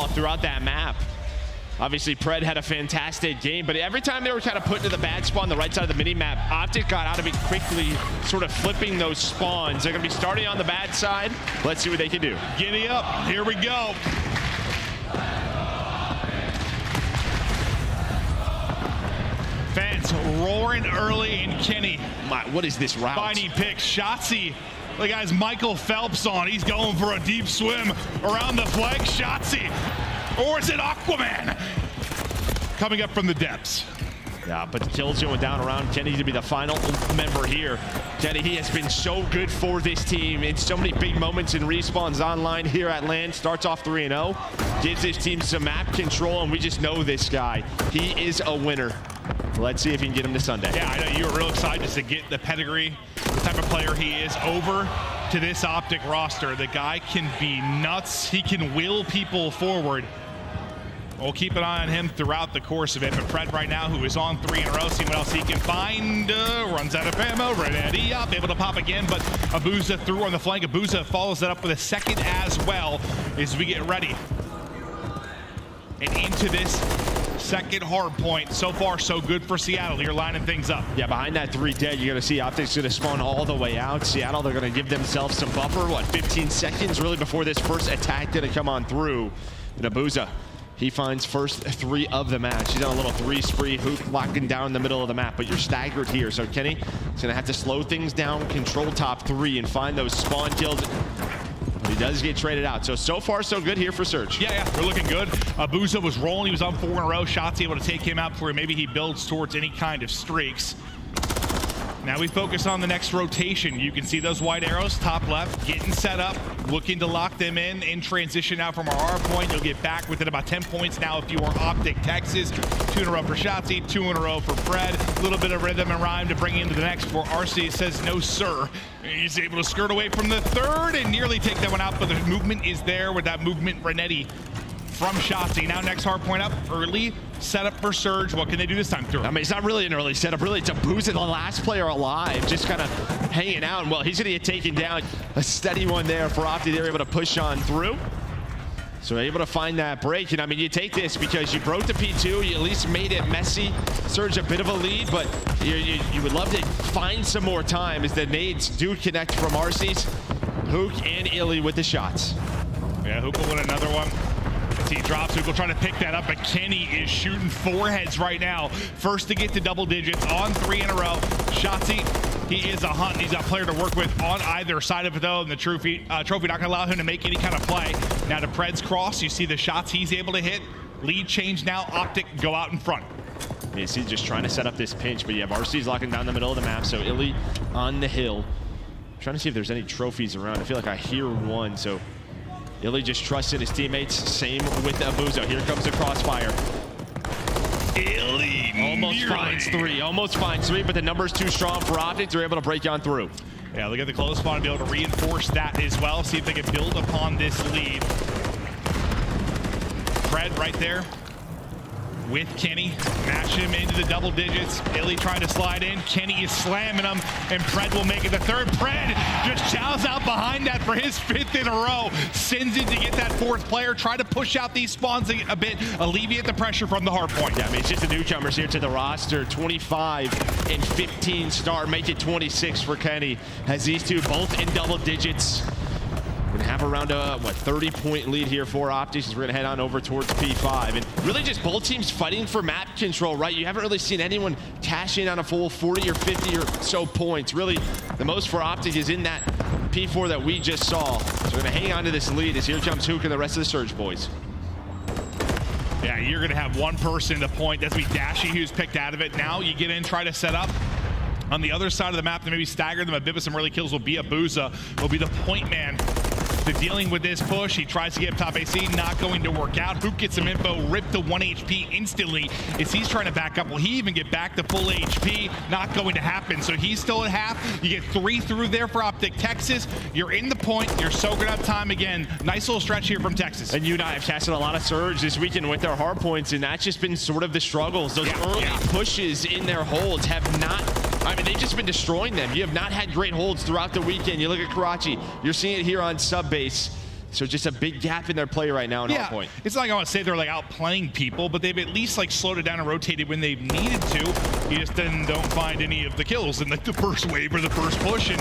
all throughout that map. Obviously, Pred had a fantastic game, but every time they were kind of put into the bad spawn on the right side of the mini-map, OpTic got out of it quickly, sort of flipping those spawns. They're going to be starting on the bad side. Let's see what they can do. Giddy up. Here we go. Fans roaring early, and Kenny. What is this route? Finding picks. Shotzzy. The guy's Michael Phelps on. He's going for a deep swim around the flank. Shotzzy. Or is it Aquaman? Coming up from the depths. Yeah, but the kills going down around Kenny to be the final member here. Kenny, he has been so good for this team in so many big moments in respawns online here at Lynz. Starts off 3-0, gives his team some map control, and we just know this guy. He is a winner. Let's see if he can get him to Sunday. Yeah, I know you were real excited just to get the pedigree, the type of player he is, over to this OpTic roster. The guy can be nuts. He can will people forward. We'll keep an eye on him throughout the course of it. But Pred right now, who is on 3 in a row, see what else he can find. Runs out of ammo, ready up, able to pop again, but Abuzah through on the flank. Abuzah follows that up with a second as well as we get ready. And into this second hard point. So far, so good for Seattle. You're lining things up. Yeah, behind that 3 dead, you're going to see OpTic's going to spawn all the way out. Seattle, they're going to give themselves some buffer. What, 15 seconds really before this first attack going to come on through. And Abuzah, he finds first 3 of the match. He's on a little 3 spree. Huke locking down the middle of the map, but you're staggered here. So Kenny is going to have to slow things down, control top 3, and find those spawn kills. But he does get traded out. So far, so good here for Surge. Yeah, they're looking good. Abuzah was rolling. He was on 4 in a row. Shotzzy able to take him out before maybe he builds towards any kind of streaks. Now we focus on the next rotation. You can see those white arrows, top left, getting set up, looking to lock them in transition out from our R point. You'll get back within about 10 points now if you are OpTic Texas. 2 in a row for Shotzzy, 2 in a row for Pred. A little bit of rhythm and rhyme to bring into the next for Arcitys says no, sir. He's able to skirt away from the 3rd and nearly take that one out, but the movement is there with that movement Renetti from Shotzzy. Now next hard point up, early setup for Surge. What can they do this time through? I mean, it's not really an early setup. Really, it's Abuzah, the last player alive, just kind of hanging out. And, well, he's going to get taken down. A steady one there for OpTic. They're able to push on through. So they're able to find that break. And, I mean, you take this because you broke the P2. You at least made it messy. Surge a bit of a lead, but you would love to find some more time as the nades do connect from Arcitys. Huke and Illey with the shots. Yeah, Huke will win another one. He drops, Huke will try to pick that up, but Kenny is shooting 4 heads right now. First to get to double digits on 3 in a row. Shotzzy, he is a hunt. He's got a player to work with on either side of it, though, and the trophy not going to allow him to make any kind of play. Now to Pred's cross, you see the shots he's able to hit. Lead change now, OpTic go out in front. You see just trying to set up this pinch, but you have Arcitys locking down the middle of the map, so Illey on the hill. Trying to see if there's any trophies around. I feel like I hear one, so Illey just trusted his teammates. Same with Abuzah. Here comes the crossfire. Illey almost finds 3, but the number's too strong for OpTic. They're able to break on through. Yeah, look at the close spot and be able to reinforce that as well. See if they can build upon this lead. Pred right there with Kenny, match him into the double digits. Illey trying to slide in. Kenny is slamming him, and Pred will make it the 3rd. Pred just chows out behind that for his 5th in a row. Sends it to get that 4th player. Try to push out these spawns a bit, alleviate the pressure from the hard point. Yeah, I mean, it's just the newcomers here to the roster. 25 and 15 star, make it 26 for Kenny, as these two both in double digits. We're gonna have around a 30-point lead here for OpTic as we're gonna head on over towards P5. And really just both teams fighting for map control, right? You haven't really seen anyone cash in on a full 40 or 50 or so points. Really, the most for OpTic is in that P4 that we just saw. So we're gonna hang on to this lead as here comes Huke and the rest of the Surge boys. Yeah, you're gonna have one person to point. That's be Dashy, who's picked out of it. Now you get in, try to set up. On the other side of the map to maybe stagger them a bit with some early kills will be Abuzah, will be the point man. They're dealing with this push. He tries to get up top AC, not going to work out. Huke gets some info, ripped to 1 HP instantly as he's trying to back up. Will he even get back to full HP? Not going to happen. So he's still at half. You get 3 through there for OpTic Texas. You're in the point. You're soaking up time again. Nice little stretch here from Texas. And you and I have casted a lot of Surge this weekend with their hard points, and that's just been sort of the struggles. Those early pushes in their holds have not, I mean, they've just been destroying them. You have not had great holds throughout the weekend. You look at Karachi, you're seeing it here on sub base. So just a big gap in their play right now in Yeah, hardpoint. it's not like I want to say they're like outplaying people, but they've at least like slowed it down and rotated when they've needed to. You just then don't find any of the kills in like the first wave or the first push, and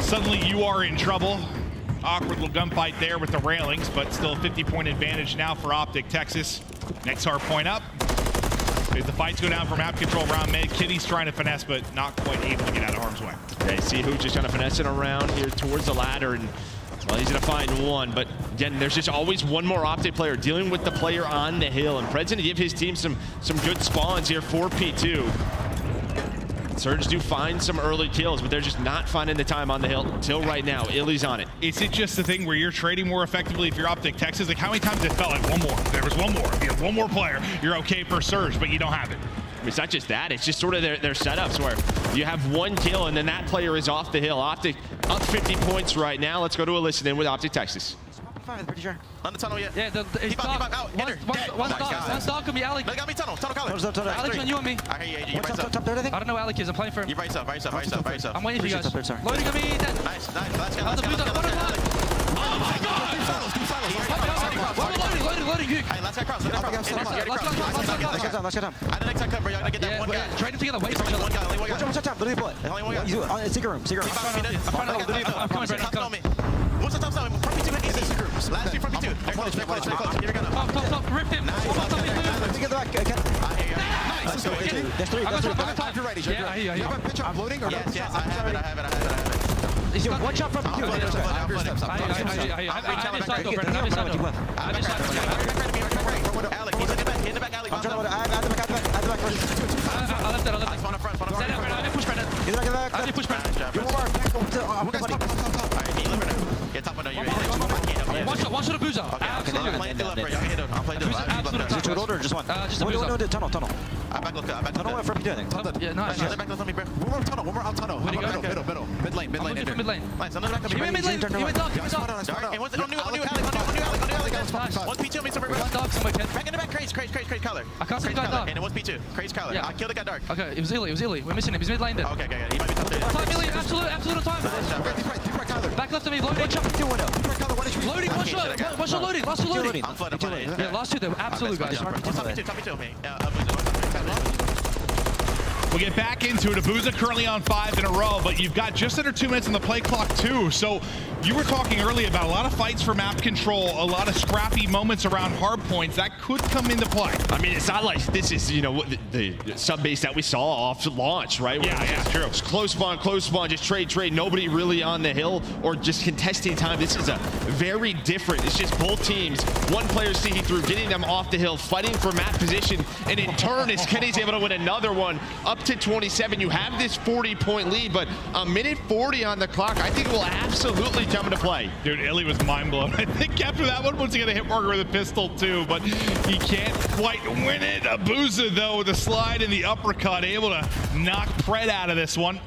suddenly you are in trouble. Awkward little gunfight there with the railings, but still a 50-point advantage now for OpTic Texas. Next hard point up. As the fights go down for map control around mid, Kitty's trying to finesse, but not quite able to get out of harm's way. Okay, see Huke just kind of finessing around here towards the ladder, and well, he's gonna find one, but again, there's just always one more OpTic player dealing with the player on the hill, and Pred's gonna give his team some good spawns here for P2. Surge do find some early kills, but they're just not finding the time on the hill until right now. Illey's on it. Is it just the thing where you're trading more effectively if you're OpTic Texas? Like, how many times it felt like one more? There was one more. If you have one more player, you're okay for Surge, but you don't have it. I mean, it's not just that, it's just sort of their setups where you have one kill and then that player is off the hill. OpTic up 50 points right now. Let's go to a listen in with OpTic Texas. I'm pretty sure. On the tunnel yet? Yeah, it's dark. Out. Enter. One's dark can be Alec. They got me tunnel color. Alec on you and me. I hear you. You right Top third, I think. I don't know where Alec is. I'm playing for him. You right yourself. I'm waiting for you guys. Loading on me. Nice. Let's go. Oh my god! Loading, Huke. Hey, let's get across. Let's get down. I didn't expect cover. Y'all gotta get that one guy. Trade them together. Wait for each other. One guy. Watch out. Literally pull it. Only one guy. Secret room. I'm coming, Brandon. What's the top side? Front P2 easy. Last few front P2. They're close. Here we go. Top. Ripped him. Get the back. I hear you. Nice. There's three. Top, you're ready. Yeah, I hear you. You have a picture? I'm loading or no? Yes, I have it. He's got one shot from you. I'm Alec, he's in the back alley. I'm trying to at the back first. I left it. Spawn up front. Push Brandon. He's in the back. I push Brandon. You're more Alright, he liver now. Get top window. One shot Abuzah. Absolutely. I'm playing the left, I'm playing the left. Absolutely. Is it two or just one? Just Abuzah. Tunnel. I back look. Tunnel went from beginning. Yeah, nice. Another back left on me, bro. One more out tunnel. Middle. Mid lane. Nice, another back on me. Mid lane. And what's it on new Alec. One P2 me somewhere. Back in the back, craze color. I can't see the guy dark. And it was P2, craze color. Yeah. I killed the guy dark. Okay, it was Illey. We're missing him. He's mid lane then. Okay. He might be top 3. Time, Illey. Absolute time. Back left of me. Loading. Loading. One shot loading. Last two loading. I'm flooded. Yeah, last two. They're absolute guys. Top P2 me. We'll get back into it. Abuzah currently on 5 in a row, but you've got just under 2 minutes on the play clock too. So you were talking earlier about a lot of fights for map control, a lot of scrappy moments around hard points that could come into play. I mean, it's not like this is, the sub base that we saw off launch, right? Yeah, true. It's close spawn, just trade. Nobody really on the hill or just contesting time. This is a very different. It's just both teams. One player seeing through, getting them off the hill, fighting for map position, and in turn, is Kenny's able to win another one up to 27. You have this 40-point lead, but a minute 40 on the clock. I think it will absolutely come into play. Dude, Illey was mind blown. I think after that one, once he got a hit marker with a pistol too, but he can't quite win it. Abuzah though with the slide and the uppercut, able to knock Pred out of this one.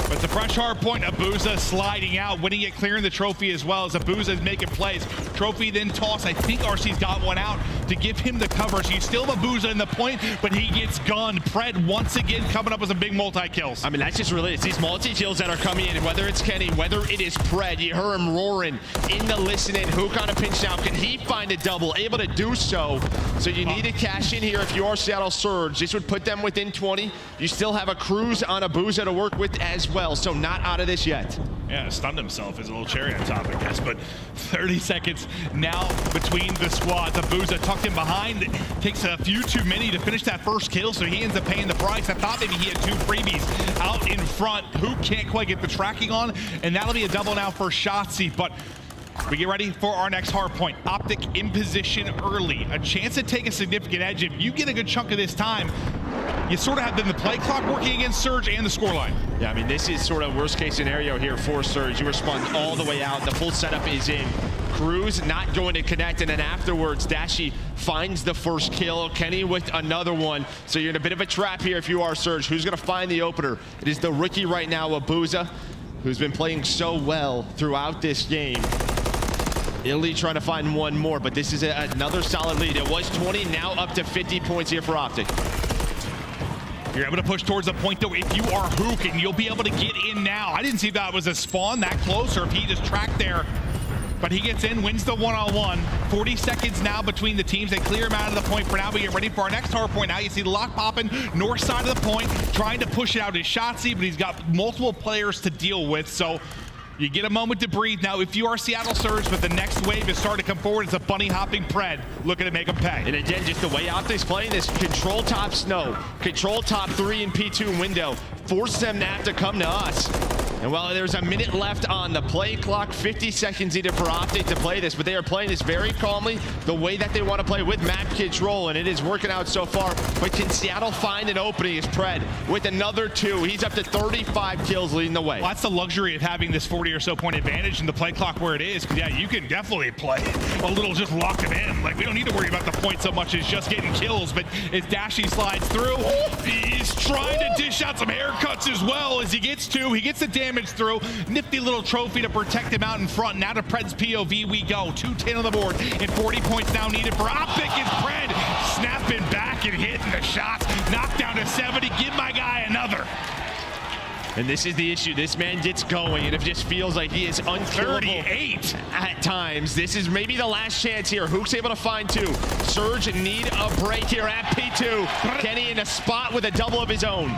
But the fresh hard point, Abuzah sliding out, winning it, clearing the trophy as well as Abuzah is making plays. Trophy then toss. I think RC's got one out to give him the cover. So you still have Abuzah in the point, but he gets gunned. Pred once again coming up with some big multi-kills. I mean, that's just really, it's these multi-kills that are coming in, whether it's Kenny, whether it is Pred. You heard him roaring in the listening. Huke on a pinch down. Can he find a double? Able to do so. So you need to cash in here if you are Seattle Surge. This would put them within 20. You still have a cruise on Abuzah to work with as well. So not out of this yet. Yeah, stunned himself as a little cherry on top, I guess. But 30 seconds now between the squads. Abuzah tucked in behind. Takes a few too many to finish that first kill, so he ends up paying the price. I thought maybe he had 2 freebies out in front. Who can't quite get the tracking on, and that'll be a double now for Shotzzy. But we get ready for our next hard point. OpTic in position early. A chance to take a significant edge. If you get a good chunk of this time, you sort of have the play clock working against Surge and the scoreline. Yeah, I mean, this is sort of worst case scenario here for Surge. You respond all the way out. The full setup is in. Cruz not going to connect, and then afterwards, Dashy finds the first kill. Kenny with another one. So you're in a bit of a trap here if you are Surge. Who's going to find the opener? It is the rookie right now, Abuzah, who's been playing so well throughout this game. Illey trying to find one more, but this is another solid lead. It was 20, now up to 50 points here for OpTic. You're able to push towards the point, though, if you are Huke, and you'll be able to get in now. I didn't see if that was a spawn that close, or if he just tracked there but he gets in, wins the one-on-one. 40 seconds now between the teams. They clear him out of the point for now. We get ready for our next hard point. Now you see the lock popping, north side of the point, trying to push it out is Shotzzy, but he's got multiple players to deal with, so you get a moment to breathe. Now, if you are Seattle Surge, but the next wave is starting to come forward, it's a bunny hopping Pred looking to make them pay. And again, just the way OpTic's playing this, control top snow, control top 3 and P2 window, force them to have to come to us. And while there's a minute left on the play clock, 50 seconds needed for OpTic to play this, but they are playing this very calmly, the way that they want to play with map control, and it is working out so far. But can Seattle find an opening? Is Pred with another 2. He's up to 35 kills leading the way. Well, that's the luxury of having this 40 or so point advantage and the play clock where it is. Yeah, you can definitely play a little, just lock him in. Like, we don't need to worry about the point so much as just getting kills, but as Dashy slides through, he's trying to dish out some haircuts as well as he gets 2. He gets the damage through. Nifty little trophy to protect him out in front. Now to Pred's POV we go. 210 on the board and 40 points now needed for OpTic. Is Pred snapping back and hitting the shots. Knocked down to 70. Give my guy another. And this is the issue. This man gets going, and it just feels like he is unkillable 38 at times. This is maybe the last chance here. Huke's able to find 2. Surge need a break here at P2. Kenny in a spot with a double of his own.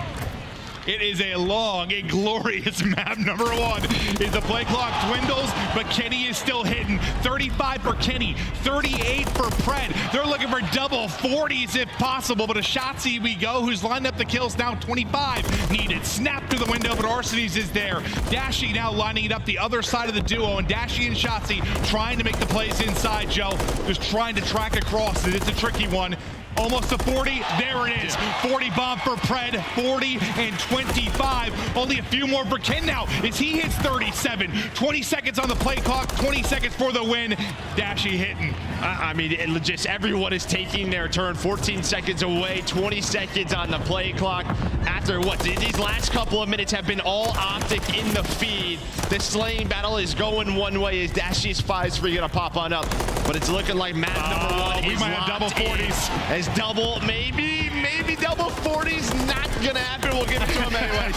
It is a long and glorious map. Number 1 is the play clock dwindles, but Kenny is still hitting. 35 for Kenny, 38 for Pred. They're looking for double 40s if possible, but a Shotzzy we go, who's lined up the kills now. 25 needed. Snap to the window, but Arcitys is there. Dashy now lining it up the other side of the duo, and Dashy and Shotzzy trying to make the plays inside, Joe. Just trying to track across, and it's a tricky one. Almost to 40, there it is. 40 bomb for Pred, 40 and 25. Only a few more for Ken now as he hits 37. 20 seconds on the play clock, 20 seconds for the win. Dashy hitting. I mean, just everyone is taking their turn. 14 seconds away, 20 seconds on the play clock. After what, these last couple of minutes have been all OpTic in the feed. The slaying battle is going one way as Dashy's 5-3 gonna pop on up. But it's looking like map number 1 we is might have double 40s. As double, maybe double 40s, not gonna happen. We'll give it to him anyways.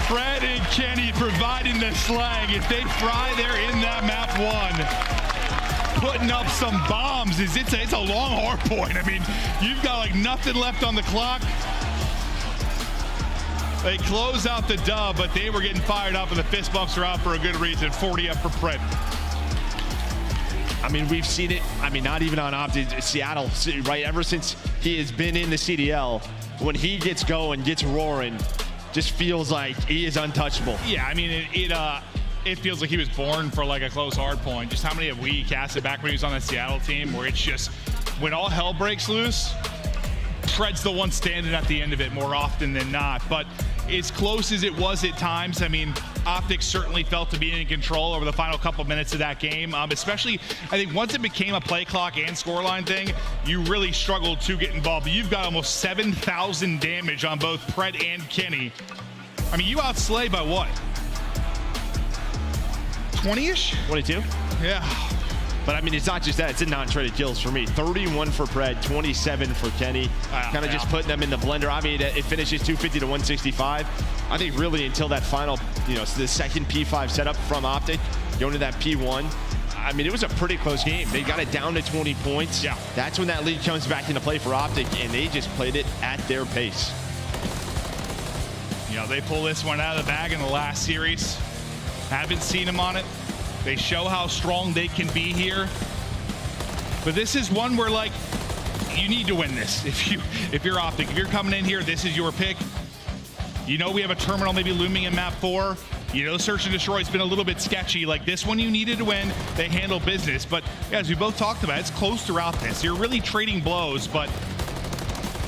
Pred and Kenny providing the slag as they fry there in that map 1. Putting up some bombs as it's a long hard point. I mean, you've got like nothing left on the clock. They close out the dub, but they were getting fired up and the fist bumps are out for a good reason. 40 up for Pred. I mean, we've seen it. I mean, not even on OpTic, Seattle, right? Ever since he has been in the CDL, when he gets going, gets roaring, just feels like he is untouchable. Yeah, I mean, it feels like he was born for like a close hard point. Just how many have we casted back when he was on the Seattle team, where it's just when all hell breaks loose, Pred's the one standing at the end of it more often than not. But as close as it was at times, I mean, OpTic certainly felt to be in control over the final couple minutes of that game. Especially, I think once it became a play clock and scoreline thing, you really struggled to get involved. You've got almost 7,000 damage on both Pred and Kenny. I mean, you outslay by what? 20-ish? 22? Yeah. But I mean, it's not just that, it's in non-traded kills for me. 31 for Pred, 27 for Kenny. Kind of just putting them in the blender. I mean, it finishes 250 to 165. I think really until that final, the second P5 setup from OpTic, going to that P1, I mean, it was a pretty close game. They got it down to 20 points. Yeah. That's when that lead comes back into play for OpTic, and they just played it at their pace. They pull this one out of the bag in the last series. Haven't seen them on it. They show how strong they can be here. But this is one where, like, you need to win this. If you're OpTic, if you're coming in here, this is your pick. We have a terminal maybe looming in map 4. Search and Destroy's been a little bit sketchy. Like, this one you needed to win. They handle business. But as we both talked about, it's close throughout this. You're really trading blows, but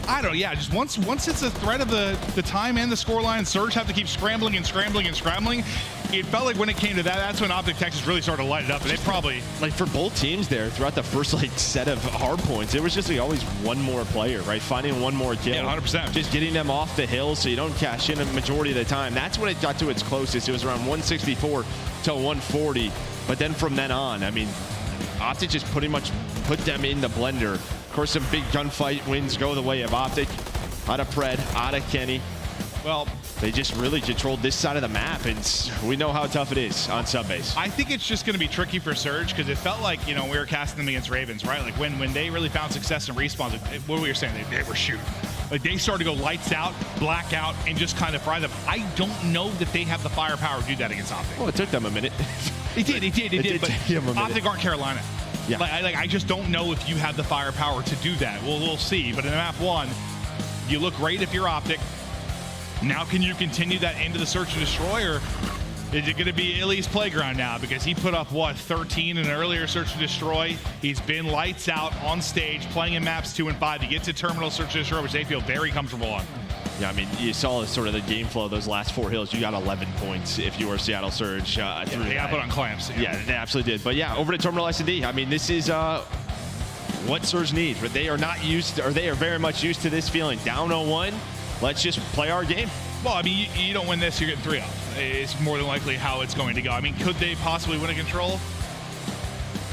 I don't know. Yeah, just once it's a threat of the time and the scoreline, Surge have to keep scrambling and scrambling and scrambling. It felt like when it came to that's when OpTic Texas really started to light it up, and it probably, like, for both teams there throughout the first set of hard points, it was just like always one more player, right? Finding one more kill. Yeah, 100%. Just getting them off the hill so you don't cash in a majority of the time. That's when it got to its closest. It was around 164 to 140, but then from then on, I mean, OpTic just pretty much put them in the blender. Of course, some big gunfight wins go the way of OpTic. Out of Pred, out of Kenny. Well, they just really controlled this side of the map, and we know how tough it is on sub base. I think it's just going to be tricky for Surge because it felt like, you know, we were casting them against Ravens, right? Like when they really found success in respawns, what were you saying? They were shooting. Like they started to go lights out, blackout, and just kind of fry them. I don't know that they have the firepower to do that against OpTic. Well, it took them a minute. It did. But OpTic aren't Carolina. Yeah. I just don't know if you have the firepower to do that. We'll see. But in map 1, you look great if you're OpTic. Now can you continue that into the search and destroy, or is it going to be Illey's playground now? Because he put up, what, 13 in an earlier search and destroy. He's been lights out on stage, playing in maps 2 and 5 to get to terminal search and destroy, which they feel very comfortable on. Yeah, I mean, you saw sort of the game flow of those last 4 hills. You got 11 points if you were Seattle Surge. They got put on clamps. Yeah, they absolutely did. But yeah, over to terminal S&D. I mean, this is what Surge needs, but they are not used to, or they are very much used to this feeling. Down 0-1, let's just play our game. Well, I mean, you don't win this, you're getting 3 off. It's more than likely how it's going to go. I mean, could they possibly win a control?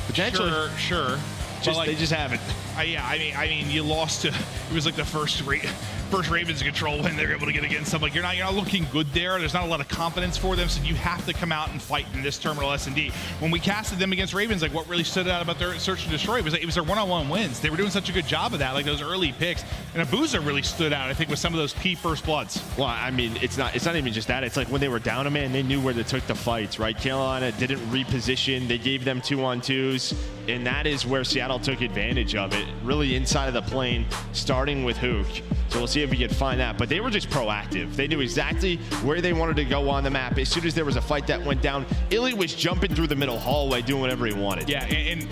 Potentially. Sure. Like, they just haven't. Yeah, I mean, you lost to. It was like the first Ravens control win they're able to get against them. Like you're not looking good there. There's not a lot of confidence for them, so you have to come out and fight in this terminal S&D. When we casted them against Ravens, like what really stood out about their search and destroy was it was their one-on-one wins. They were doing such a good job of that, like those early picks. And Abuzah really stood out, I think, with some of those key first bloods. Well, I mean, it's not even just that. It's like when they were down a man, they knew where they took the fights, right? Carolina didn't reposition. They gave them 2-on-2s, and that is where Seattle took advantage of it. Really inside of the plane, starting with Huke. So we'll see if we can find that. But they were just proactive. They knew exactly where they wanted to go on the map. As soon as there was a fight that went down, Illey was jumping through the middle hallway, doing whatever he wanted. Yeah, and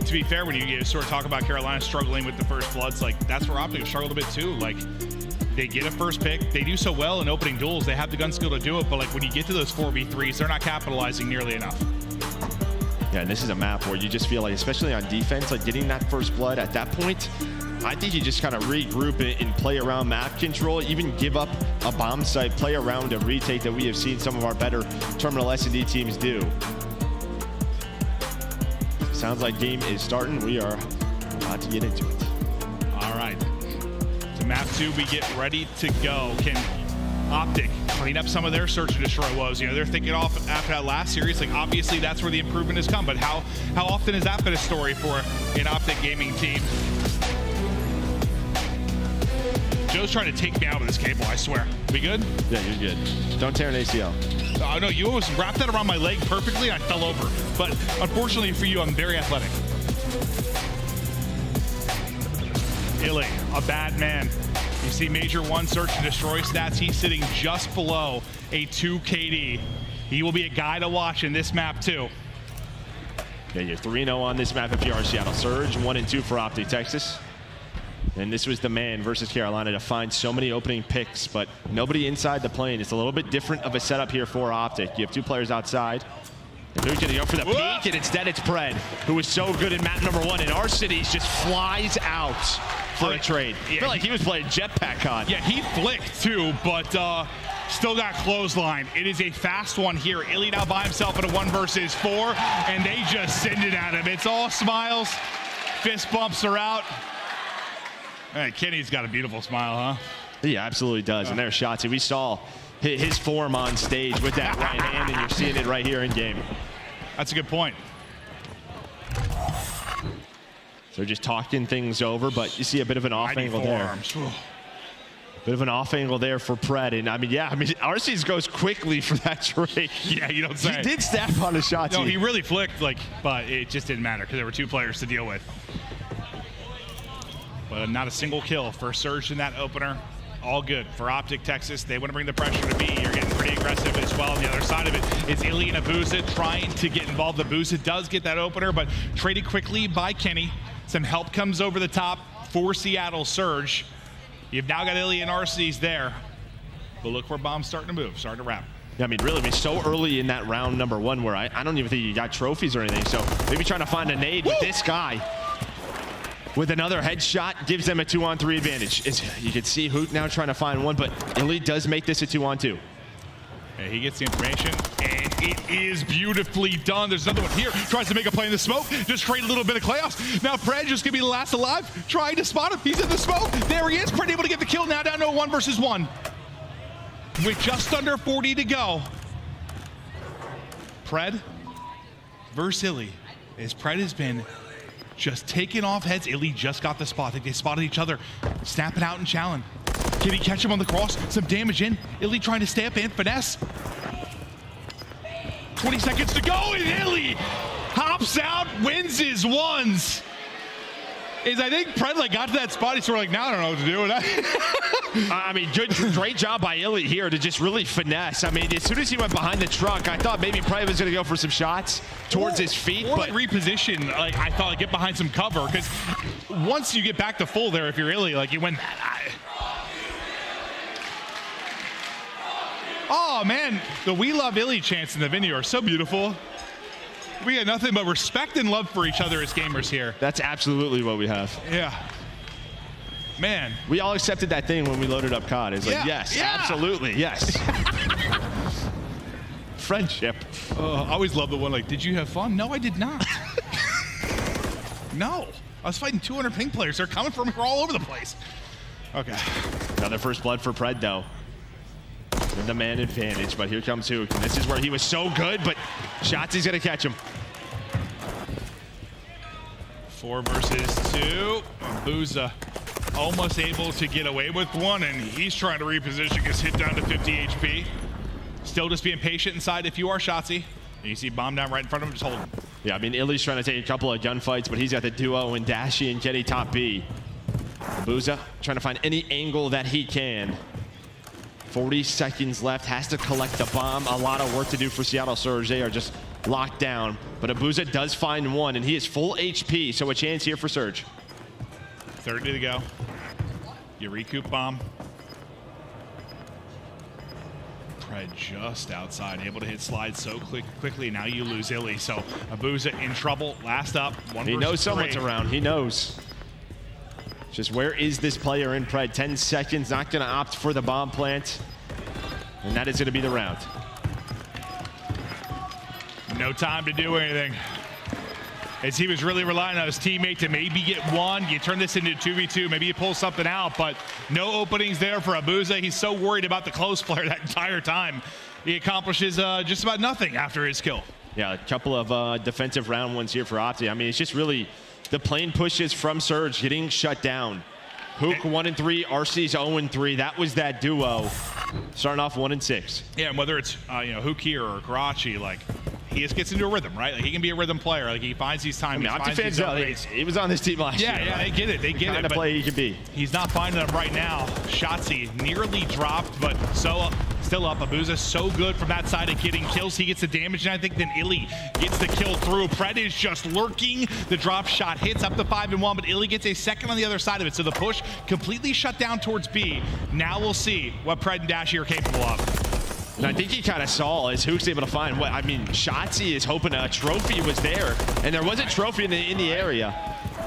to be fair, when you sort of talk about Carolina struggling with the first bloods, like that's where OpTic struggled a bit too. Like they get a first pick, they do so well in opening duels, they have the gun skill to do it, but like when you get to those 4v3s, they're not capitalizing nearly enough. Yeah, and this is a map where you just feel like, especially on defense, like getting that first blood at that point, I think you just kind of regroup and play around map control, even give up a bomb site, play around a retake that we have seen some of our better terminal S&D teams do. Sounds like game is starting. We are about to get into it. All right. To map 2, we get ready to go. Can OpTic clean up some of their search and destroy woes? You know, they're thinking off after that last series. Like, obviously, that's where the improvement has come. But how often has that been a story for an OpTic gaming team? Joe's trying to take me out of this cable, I swear. We good? Yeah, you're good. Don't tear an ACL. Oh, no, you always wrapped that around my leg perfectly, and I fell over. But unfortunately for you, I'm very athletic. Illey, a bad man. You see Major 1 search and destroy stats. He's sitting just below a 2 KD. He will be a guy to watch in this map, too. Yeah, you're 3-0 on this map if you are Seattle Surge, 1-2 for OpTic Texas. And this was the man versus Carolina to find so many opening picks, but nobody inside the plane. It's a little bit different of a setup here for OpTic. You have 2 players outside. And who's going to go for the peek? And instead it's Pred, who was so good in map number 1. And Arcitys just flies out for a trade. Yeah, I feel like he was playing jetpack con. Yeah, he flicked too, but still got clothesline. It is a fast one here. Illey now by himself in a 1 versus 4, and they just send it at him. It's all smiles. Fist bumps are out. Hey, Kenny's got a beautiful smile, huh? He absolutely does. And there's Shotzzy. We saw his form on stage with that right hand, and you're seeing it right here in game. That's a good point. So just talking things over, but you see a bit of an off angle there. Bit of an off angle there for Pred. And Arcitys goes quickly for that trade. Yeah, you don't say. He did snap on a Shotzzy. No, he really flicked, but it just didn't matter because there were 2 players to deal with. But not a single kill for Surge in that opener. All good for OpTic Texas. They want to bring the pressure to B. You're getting pretty aggressive as well. On the other side of it is Illey and Abuzah trying to get involved. Abuzah does get that opener, but traded quickly by Kenny. Some help comes over the top for Seattle Surge. You've now got Illey and Arcitys there. But look where bomb's starting to move, starting to wrap. Yeah, I mean, really, so early in that round number 1 where I don't even think you got trophies or anything. So maybe trying to find a nade with this guy. With another headshot, gives them a 2-on-3 advantage. You can see Huke now trying to find one, but Illey does make this a 2-on-2. Yeah, he gets the information, and it is beautifully done. There's another one here. Tries to make a play in the smoke. Just trade a little bit of chaos. Now Pred just gonna be the last alive. Trying to spot him. He's in the smoke. There he is. Pred able to get the kill. Now down to a 1 versus 1. with just under 40 to go. Pred versus Illey. As Pred has been just taking off heads. Illey just got the spot. I think they spotted each other. Snap it out and challenge. Can he catch him on the cross? Some damage in. Illey trying to stay up and finesse. 20 seconds to go, and Illey hops out, wins his ones. I think Pred like got to that spot. He's sort of like, now I don't know what to do with that. I mean, great job by Illey here to just really finesse. I mean, as soon as he went behind the truck, I thought maybe Pred was going to go for some shots towards his feet. Or but like reposition, like I thought, like, get behind some cover, because once you get back to full there, if you're Illey, like you went that high. Oh man, the We Love Illey chants in the venue are so beautiful. We got nothing but respect and love for each other as gamers here. that's absolutely what we have. Yeah. Man. We all accepted that thing when we loaded up COD. It's like, Yeah, yes, yeah. absolutely, yes. Friendship. I always love the one like, did you have fun? No, I did not. No. I was fighting 200 ping players. They're coming from all over the place. Okay. Another first blood for Pred, though. With the man advantage, but here comes Huke. This is where he was so good, but Shotzzy's gonna catch him. 4 versus 2. Abuzah almost able to get away with one, and he's trying to reposition, gets hit down to 50 HP. Still just being patient inside if you are Shotzzy. And you see bomb down right in front of him, just hold him. Yeah, I mean, Illey's trying to take a couple of gunfights, but he's got the duo in Dashy and Kenny top B. Abuzah trying to find any angle that he can. 40 seconds left, has to collect the bomb. A lot of work to do for Seattle Surge. They are just locked down, but Abuzah does find one, and he is full HP, so a chance here for Surge. 30 to go. You recoup bomb. Pred just outside, able to hit slide so quickly. Now you lose Illey, so Abuzah in trouble. Last up, 1 He versus knows someone's 3. around. He knows. Just where is this player in Pred? 10 seconds, not going to opt for the bomb plant. And that is going to be the round. No time to do anything. As he was really relying on his teammate to maybe get one. You turn this into 2v2, maybe you pull something out, but no openings there for Abuzah. He's so worried about the close player that entire time. He accomplishes just about nothing after his kill. Yeah, a couple of defensive round ones here for OpTic. I mean, it's just really the plane pushes from Surge getting shut down. Huke 1-3, RC's 0-3. That was that duo starting off 1-6. Yeah, and whether it's Huke here or Karachi, like he just gets into a rhythm, right? Like he can be a rhythm player. Like he finds these times. I mean, OpTic fans know he was on this team last year. Yeah, they get it. They get it. Kind of play he can be. He's not finding them right now. Shotzzy nearly dropped, but still up. Abuzah so good from that side of getting kills. He gets the damage, and I think then Illey gets the kill through. Pred is just lurking. The drop shot hits up to 5-1, but Illey gets a second on the other side of it. So the push completely shut down towards B. Now we'll see what Pred and Dashy are capable of. And I think he kind of saw as Huke's able to find what, I mean, Shotzzy is hoping a trophy was there, and there was a trophy in the area.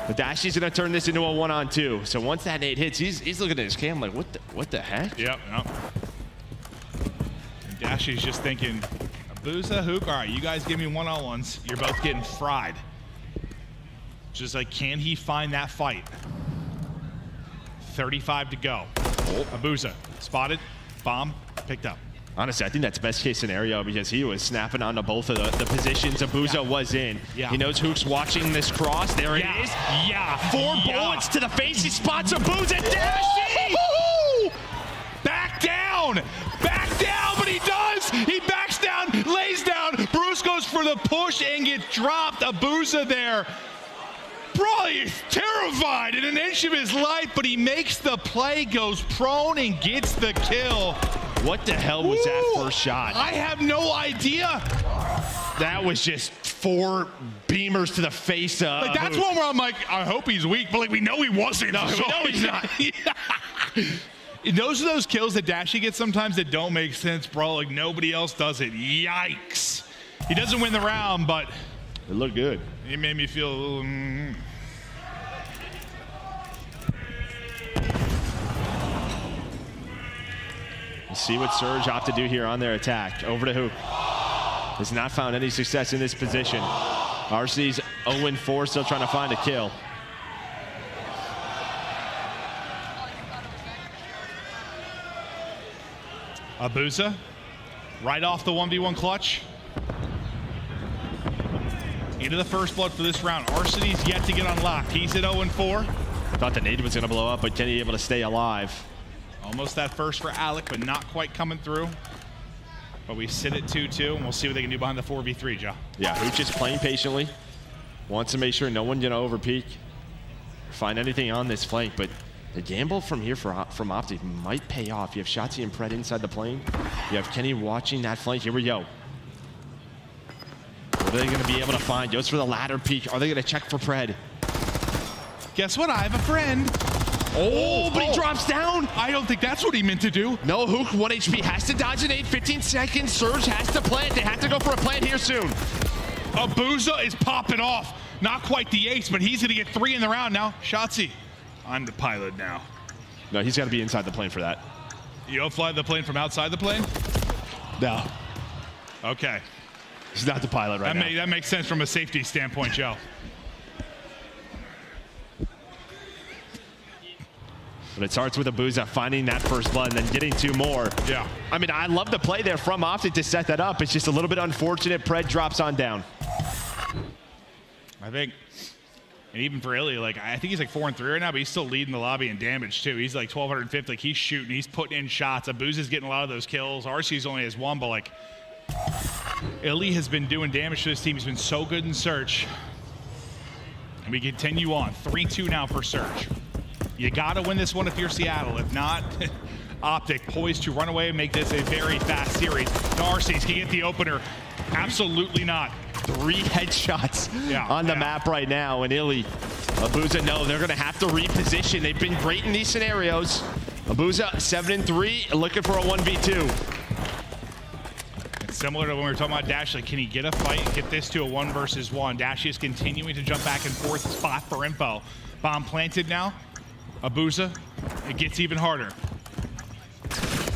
But Dashy's gonna turn this into a 1-on-2. So once that nade hits, he's looking at his cam like, what the heck? Yep. And Dashy's just thinking, Abuzah, Huke, all right, you guys give me 1-on-1s. You're both getting fried. Just like, can he find that fight? 35 to go. Abuzah spotted, bomb, picked up. Honestly, I think that's best case scenario because he was snapping onto both of the positions Abuzah was in. Yeah. He knows Huke's watching this cross. There it is. Yeah. 4 bullets to the face. He spots Abuzah. Dashy! Back down, but he does. He backs down, lays down. Bruce goes for the push and gets dropped. Abuzah there. Probably terrified in an inch of his life, but he makes the play, goes prone, and gets the kill. What the hell was that first shot? I have no idea. That was just 4 beamers to the face. Like that's one where I'm like, I hope he's weak, but like we know he wasn't. No, we know he's not. Those are those kills that Dashy gets sometimes that don't make sense, bro. Like nobody else does it. Yikes. He doesn't win the round, but it looked good. It made me feel a little. Let's see what Surge opt to do here on their attack. Over to Huke. Has not found any success in this position. RC's 0-4, still trying to find a kill. Abuzah, right off the 1v1 clutch. Into the first blood for this round. Arcitys yet to get unlocked. He's at 0-4. Thought the nade was gonna blow up, but Kenny able to stay alive. Almost that first for Alec, but not quite coming through. But we sit at 2-2, and we'll see what they can do behind the 4v3, Joe. Yeah, Huke just playing patiently. Wants to make sure no one gonna overpeak. Find anything on this flank, but the gamble from here from OpTic might pay off. You have Shotzzy and Pred inside the plane. You have Kenny watching that flank. Here we go. What are they gonna be able to find? Goes for the ladder peek. Are they gonna check for Pred? Guess what? I have a friend. Oh, but he drops down. I don't think that's what he meant to do. No, Huke, 1 HP, has to dodge an 8, 15 seconds. Surge has to plant. They have to go for a plant here soon. Abuzah is popping off. Not quite the ace, but he's gonna get 3 in the round now. Shotzzy, I'm the pilot now. No, he's gotta be inside the plane for that. You don't fly the plane from outside the plane? No, Okay. he's not the pilot right now. That makes sense from a safety standpoint, Joe. But it starts with Abuzah finding that first blood and then getting 2 more. Yeah. I mean, I love the play there from OpTic to set that up. It's just a little bit unfortunate. Pred drops on down. I think, and even for Illey, like, I think he's like 4-3 right now, but he's still leading the lobby in damage too. He's like 1,250, like he's shooting, he's putting in shots. Abuzah's getting a lot of those kills. RC's only has 1, but like, Illey has been doing damage to this team. He's been so good in search. And we continue on, 3-2 now for search. You gotta win this one if you're Seattle. If not, OpTic poised to run away and make this a very fast series. Darcy's can get the opener. Absolutely not. 3 headshots on the map right now, and Illey, Abuzah, no, they're gonna have to reposition. They've been great in these scenarios. Abuzah 7-3, looking for a 1v2. It's similar to when we were talking about Dashy. Can he get a fight and get this to a 1 versus 1? Dashy is continuing to jump back and forth, spot for info. Bomb planted now. Abuzah, it gets even harder.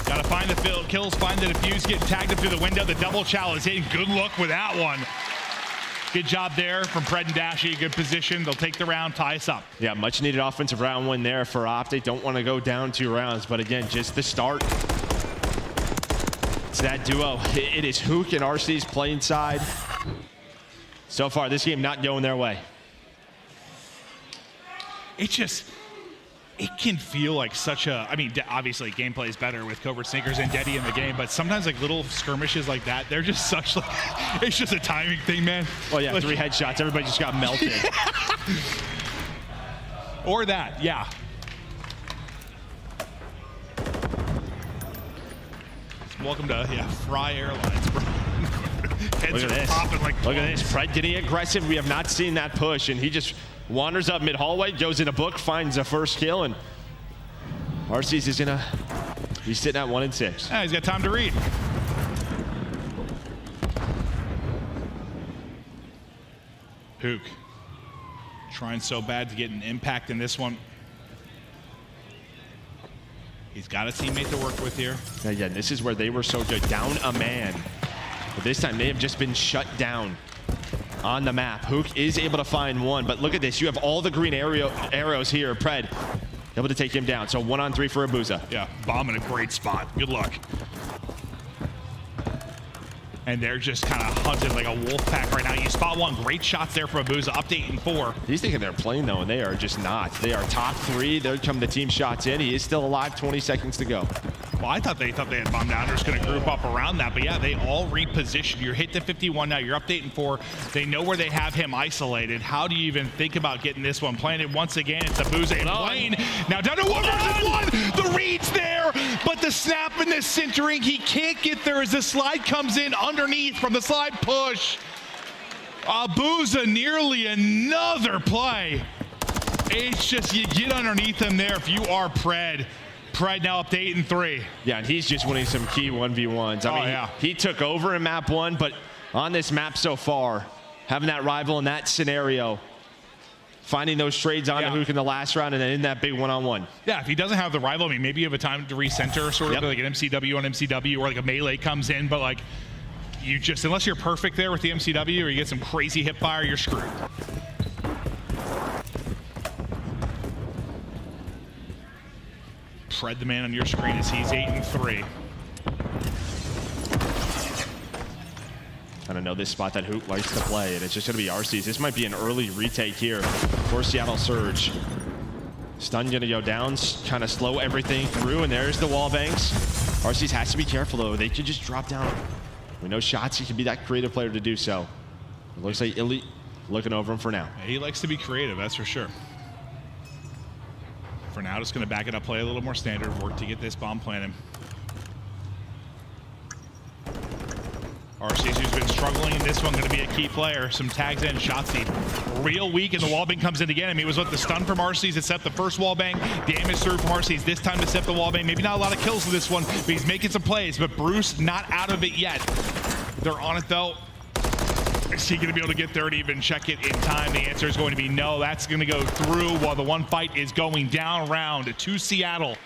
Gotta find the kills, find the defuse, get tagged up through the window. The double chow is hitting. Good look with that one. Good job there from Pred and Dashy. Good position. They'll take the round, tie us up. Yeah, much needed offensive round win there for OpTic. Don't want to go down 2 rounds, but again, just the start. It's that duo. It is Huke and RC's playing side. So far, this game not going their way. It can feel like such a, I mean, obviously gameplay is better with Covert Sneakers and Deddy in the game, but sometimes like little skirmishes like that, they're just such like, it's just a timing thing, man. Well, yeah, like, 3 headshots, everybody just got melted. Or that, yeah. Welcome to, Fry Airlines, bro. Heads Look at are this. popping like Look at this. Pred getting aggressive. We have not seen that push, and he just wanders up mid-hallway, goes in a book, finds a first kill, and Arcitys is gonna, he's sitting at 1-6. Yeah, he's got time to read. Huke trying so bad to get an impact in this one. He's got a teammate to work with here. Again, this is where they were so good. Down a man. But this time they have just been shut down on the map. Huke is able to find 1, but look at this. You have all the green arrows here. Pred able to take him down. So 1-on-3 for Abuzah. Yeah, bomb in a great spot. Good luck. And they're just kind of hunted like a wolf pack right now. You spot 1. Great shots there from Abuzah. Up to 8-4. He's thinking they're playing, though, and they are just not. They are top 3. There come the team shots in. He is still alive. 20 seconds to go. Well, I thought they had bombed down. They're just going to group up around that. But, yeah, they all reposition. You're hit to 51 now. You're up to 8-4. They know where they have him isolated. How do you even think about getting this one planted? Once again, it's Abuzah in lane. Now down to 1 versus 1. The read's there, but the snap and the centering, he can't get there as the slide comes in underneath from the slide push. Abuzah nearly another play. It's just you get underneath him there if you are Pred. Pred now up to 8-3. Yeah, and he's just winning some key 1v1s. I mean, he took over in map 1, but on this map so far, having that rival in that scenario, finding those trades on Huke in the last round, and then in that big 1-on-1. Yeah, if he doesn't have the rival, I mean, maybe you have a time to recenter, sort of like an MCW on MCW, or like a melee comes in, but like, you just, unless you're perfect there with the MCW, or you get some crazy hip fire, you're screwed. Pred the man on your screen as he's 8-3. know this spot that Huke likes to play, and it's just going to be Arcitys. This might be an early retake here for Seattle Surge. Stun going to go down, kind of slow everything through, and there's the wall banks. Arcitys has to be careful, though. They could just drop down. We know Shotzzy can be that creative player to do so. It looks like Illey looking over him for now. Yeah, he likes to be creative, that's for sure. For now, just going to back it up, play a little more standard, work to get this bomb planted. Arcitys, who's been struggling in this one, going to be a key player. Some tags in. Shotzzy real weak, and the wallbang comes in again. I mean, it was what the stun from Arcitys to set the first wallbang. Damage through from Arcitys this time to set the wallbang. Maybe not a lot of kills in this one, but he's making some plays. But Bruce not out of it yet. They're on it, though. Is he going to be able to get there and even check it in time? The answer is going to be no. That's going to go through while the one fight is going down round to Seattle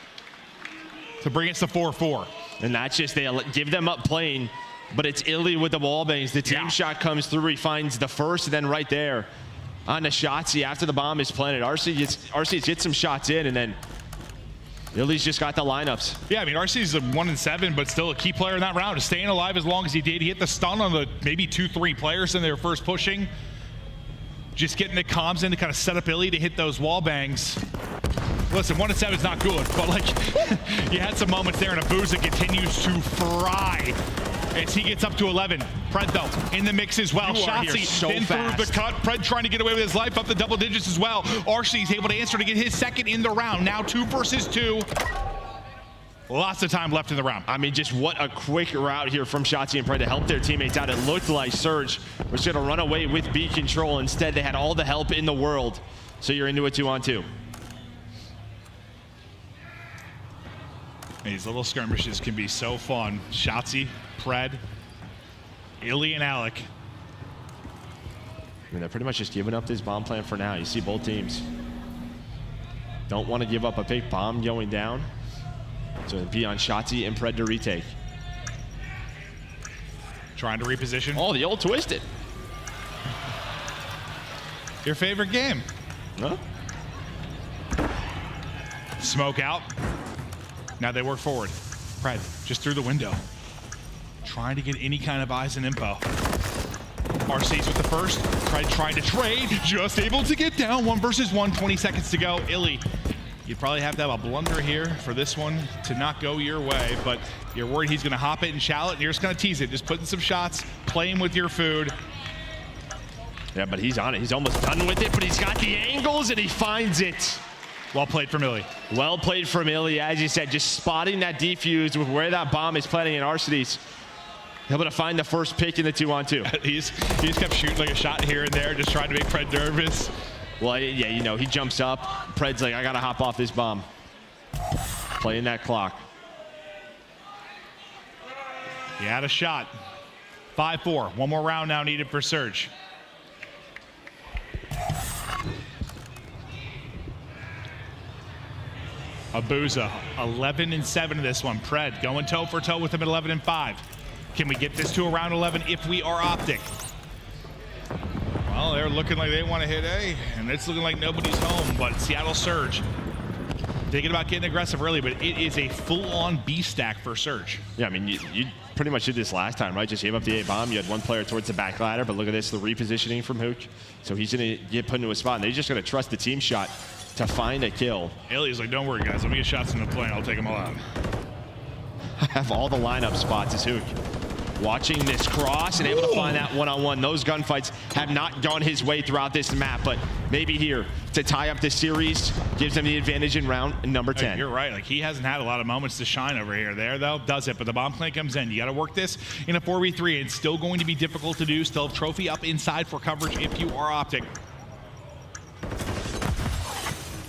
to bring us to 4-4. And that's just, they give them up playing. But it's Illey with the wall bangs. The team shot comes through. He finds the first, and then right there on the Shotzzy after the bomb is planted. Arcitys gets some shots in, and then Illey's just got the lineups. Yeah, I mean, Arcitys is a 1-7, but still a key player in that round. Staying alive as long as he did. He hit the stun on the maybe 2-3 players in their first pushing. Just getting the comms in to kind of set up Illey to hit those wall bangs. Listen, 1-7 is not good, but like you had some moments there, and Abuzah continues to fry as he gets up to 11. Pred, though, in the mix as well. Shotzzy so then fast. through the cut. Pred trying to get away with his life up the double digits as well. Arcitys able to answer to get his second in the round. Now 2 versus 2. Lots of time left in the round. I mean, just what a quick route here from Shotzzy and Pred to help their teammates out. It looked like Surge was going to run away with B control. Instead, they had all the help in the world. So you're into a 2-on-2. These little skirmishes can be so fun. Shotzzy, Pred, Illey, and Alec. I mean, they're pretty much just giving up this bomb plan for now. You see both teams don't want to give up a big bomb going down. So it'd be on Shotzzy and Pred to retake. Trying to reposition. Oh, the old twisted. Your favorite game? Huh? Smoke out. Now they work forward. Pred just through the window. Trying to get any kind of eyes and info. Arcitys with the first. Pred trying to trade. Just able to get down. 1 versus 1. 20 seconds to go. Illey, you'd probably have to have a blunder here for this one to not go your way, but you're worried he's going to hop it and shallot, and you're just going to tease it. Just putting some shots, playing with your food. Yeah, but he's on it. He's almost done with it, but he's got the angles, and he finds it. Well played from Illey. Well played from Illey, as you said, just spotting that defuse with where that bomb is planting in Arcitys. Able to find the first pick in the 2-on-2. He just kept shooting like a shot here and there, just trying to make Pred nervous. Well, yeah, you know, he jumps up. Pred's like, I got to hop off this bomb. Playing that clock. He had a shot. 5-4. One more round now needed for Surge. Abuzah, 11-7 in this one. Pred going toe for toe with him at 11-5. Can we get this to around 11 if we are OpTic? Well, they're looking like they want to hit A, and it's looking like nobody's home, but Seattle Surge thinking about getting aggressive early, but it is a full-on B stack for Surge. Yeah, I mean, you pretty much did this last time, right? Just gave up the A bomb. You had one player towards the back ladder, but look at this, the repositioning from Huke. So he's going to get put into a spot, and they're just going to trust the team shot to find a kill. Illey's like, don't worry, guys. Let me get shots in the plane. I'll take them all out. I have all the lineup spots as Huke. Watching this cross and able to find that one-on-one. Those gunfights have not gone his way throughout this map, but maybe here to tie up this series gives him the advantage in round number 10. You're right. Like, he hasn't had a lot of moments to shine over here. There, though, does it. But the bomb plant comes in. You got to work this in a 4v3. It's still going to be difficult to do. Still have trophy up inside for coverage if you are OpTic.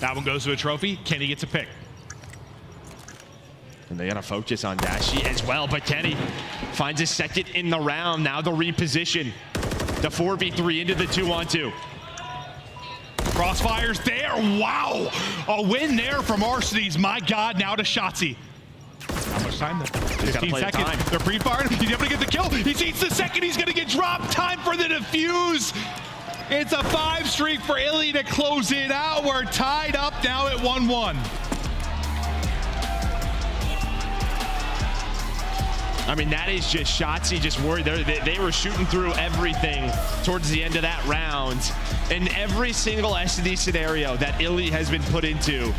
That one goes to a trophy. Kenny gets a pick. And they got to focus on Dashy as well, but Kenny finds his second in the round. Now the reposition. The 4v3 into the 2-on-2. Crossfire's there. Wow. A win there from Arcitys. My God, now to Shotzzy. How much time though? 15 seconds. Time. They're pre-firing. He's able to get the kill. He eats the second. He's going to get dropped. Time for the defuse. It's a 5 streak for Illey to close it out. We're tied up now at 1-1. I mean, that is just Shotzzy just worried. They were shooting through everything towards the end of that round. And every single SD scenario that Illey has been put into,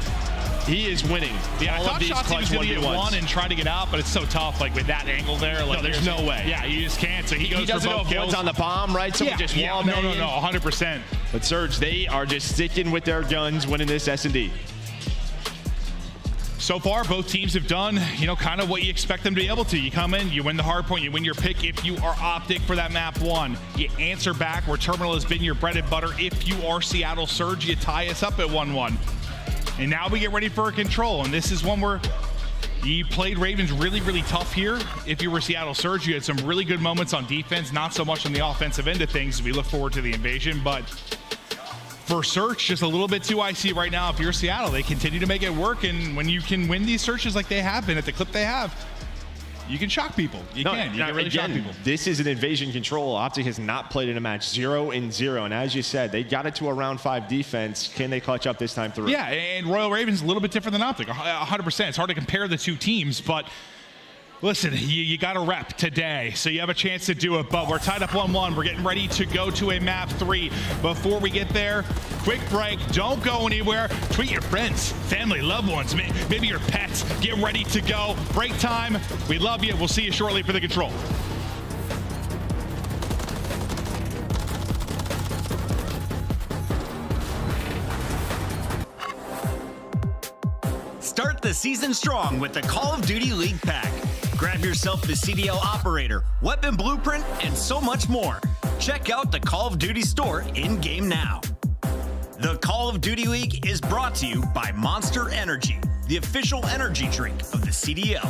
he is winning. Yeah, all I thought of these Shotzzy was going to get one and try to get out, but it's so tough, like with that angle there. Like, No, there's no way. Yeah, you just can't. So he goes doesn't for know both if kills. one's on the bomb, right? Someone just No, 100%. But Surge, they are just sticking with their guns, winning this S&D. So far, both teams have done, you know, kind of what you expect them to be able to. You come in, you win the hard point, you win your pick if you are OpTic for that map 1. You answer back where Terminal has been your bread and butter. If you are Seattle Surge, you tie us up at 1-1. And now we get ready for a control. And this is one where you played Ravens really, really tough here. If you were Seattle Surge, you had some really good moments on defense, not so much on the offensive end of things. We look forward to the invasion, but for Search, just a little bit too icy right now. If you're Seattle, they continue to make it work, and when you can win these searches like they have been at the clip they have, you can shock people. You can really shock people. This is an invasion control. OpTic has not played in a match 0-0, and as you said, they got it to a round 5 defense. Can they clutch up this time through? Yeah, and Royal Ravens a little bit different than OpTic, 100%. It's hard to compare the two teams, but listen, you got a rep today, so you have a chance to do it, but we're tied up 1-1. We're getting ready to go to a map 3. Before we get there, quick break. Don't go anywhere. Tweet your friends, family, loved ones, maybe your pets. Get ready to go. Break time. We love you. We'll see you shortly for the control. Start the season strong with the Call of Duty League Pack. Grab yourself the CDL Operator, Weapon Blueprint, and so much more. Check out the Call of Duty store in-game now. The Call of Duty League is brought to you by Monster Energy, the official energy drink of the CDL.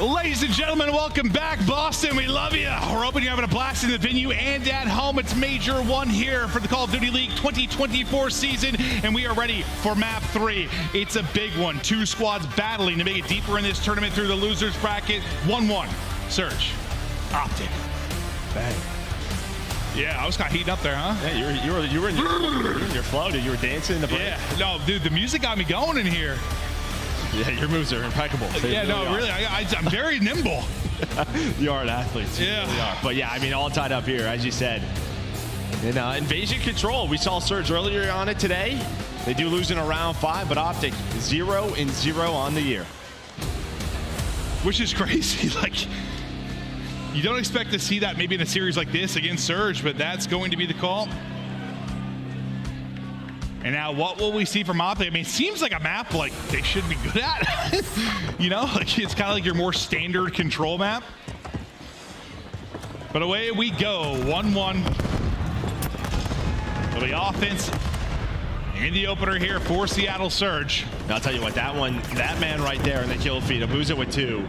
Ladies and gentlemen, welcome back, Boston. We love you. We're hoping you're having a blast in the venue and at home. It's Major 1 here for the Call of Duty League 2024 season, and we are ready for Map 3. It's a big one. 2 squads battling to make it deeper in this tournament through the losers bracket. 1-1. Surge. OpTic. Bang. Yeah, I was kind of heating up there, huh? Yeah, you were in your flow, dude. You were dancing in the break. Yeah. No, dude, the music got me going in here. Yeah, your moves are impeccable. Yeah, really, I'm very nimble. You are an athlete. Yeah. You really are. But yeah, I mean, all tied up here, as you said. In Invasion Control, we saw Surge earlier on it today. They do lose in a round 5, but OpTic 0-0 on the year. Which is crazy. Like, you don't expect to see that maybe in a series like this against Surge, but that's going to be the call. And now what will we see from OpTic? I mean, it seems like a map like they should be good at. You know, like it's kind of like your more standard control map. But away we go, 1-1. Well, the offense in the opener here for Seattle Surge. I'll tell you what, that man right there in the kill feed, Abuzah with 2.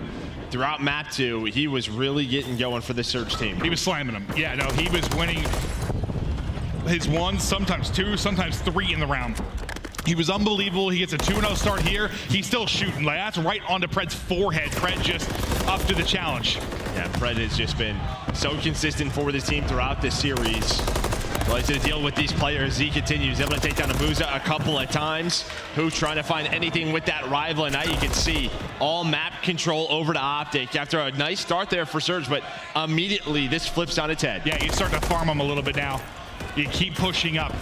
Throughout map 2, he was really getting going for the Surge team. He was slamming them. Yeah, no, he was winning his 1, sometimes 2, sometimes 3 in the round. He was unbelievable. He gets a 2-0 start here. He's still shooting. Like, that's right onto Pred's forehead. Pred just up to the challenge. Yeah, Pred has just been so consistent for this team throughout this series. Well, he's going to deal with these players. He continues able to take down Abuzah a couple of times. Huke trying to find anything with that rival, and now you can see all map control over to OpTic after a nice start there for Surge, but immediately this flips on its head. Yeah, you start to farm him a little bit now. You keep pushing up.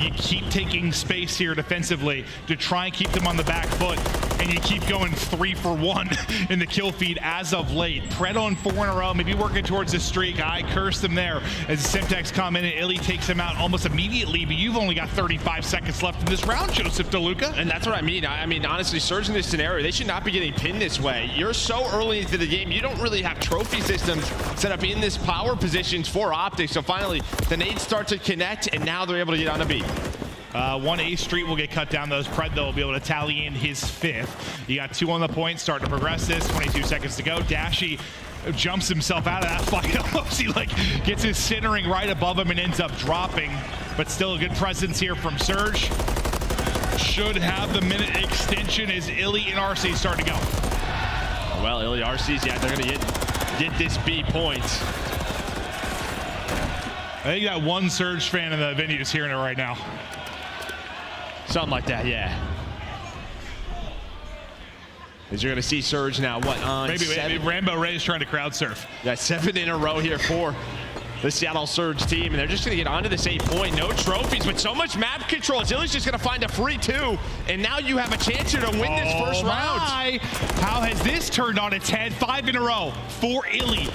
You keep taking space here defensively to try and keep them on the back foot, and you keep going 3 for 1 in the kill feed as of late. Pred on 4 in a row, maybe working towards the streak. I cursed him there as the Simp come in and Illey takes him out almost immediately, but you've only got 35 seconds left in this round, Joseph DeLuca. And that's what I mean. I mean, honestly, Surge in this scenario, they should not be getting pinned this way. You're so early into the game, you don't really have trophy systems set up in this power positions for OpTic. So finally, the nades start to connect, and now they're able to get on a beat. 1A Street will get cut down. Those Pred, though, will be able to tally in his 5th. You got 2 on the point, starting to progress this. 22 seconds to go. Dashy jumps himself out of that fight almost. He like gets his centering right above him and ends up dropping. But still a good presence here from Surge. Should have the minute extension as Illey and RC start to go. Well, Illey, RC's, yeah, they're going to get this B point. I think that one Surge fan in the venue is hearing it right now. Something like that, yeah. As you're going to see Surge now, what, on maybe Rambo Ray's trying to crowd surf. Yeah, 7 in a row here for the Seattle Surge team, and they're just going to get onto this 8 point. No trophies, but so much map control. Illey's just going to find a free 2, and now you have a chance here to win this first round. How has this turned on its head? 5 in a row for Illey.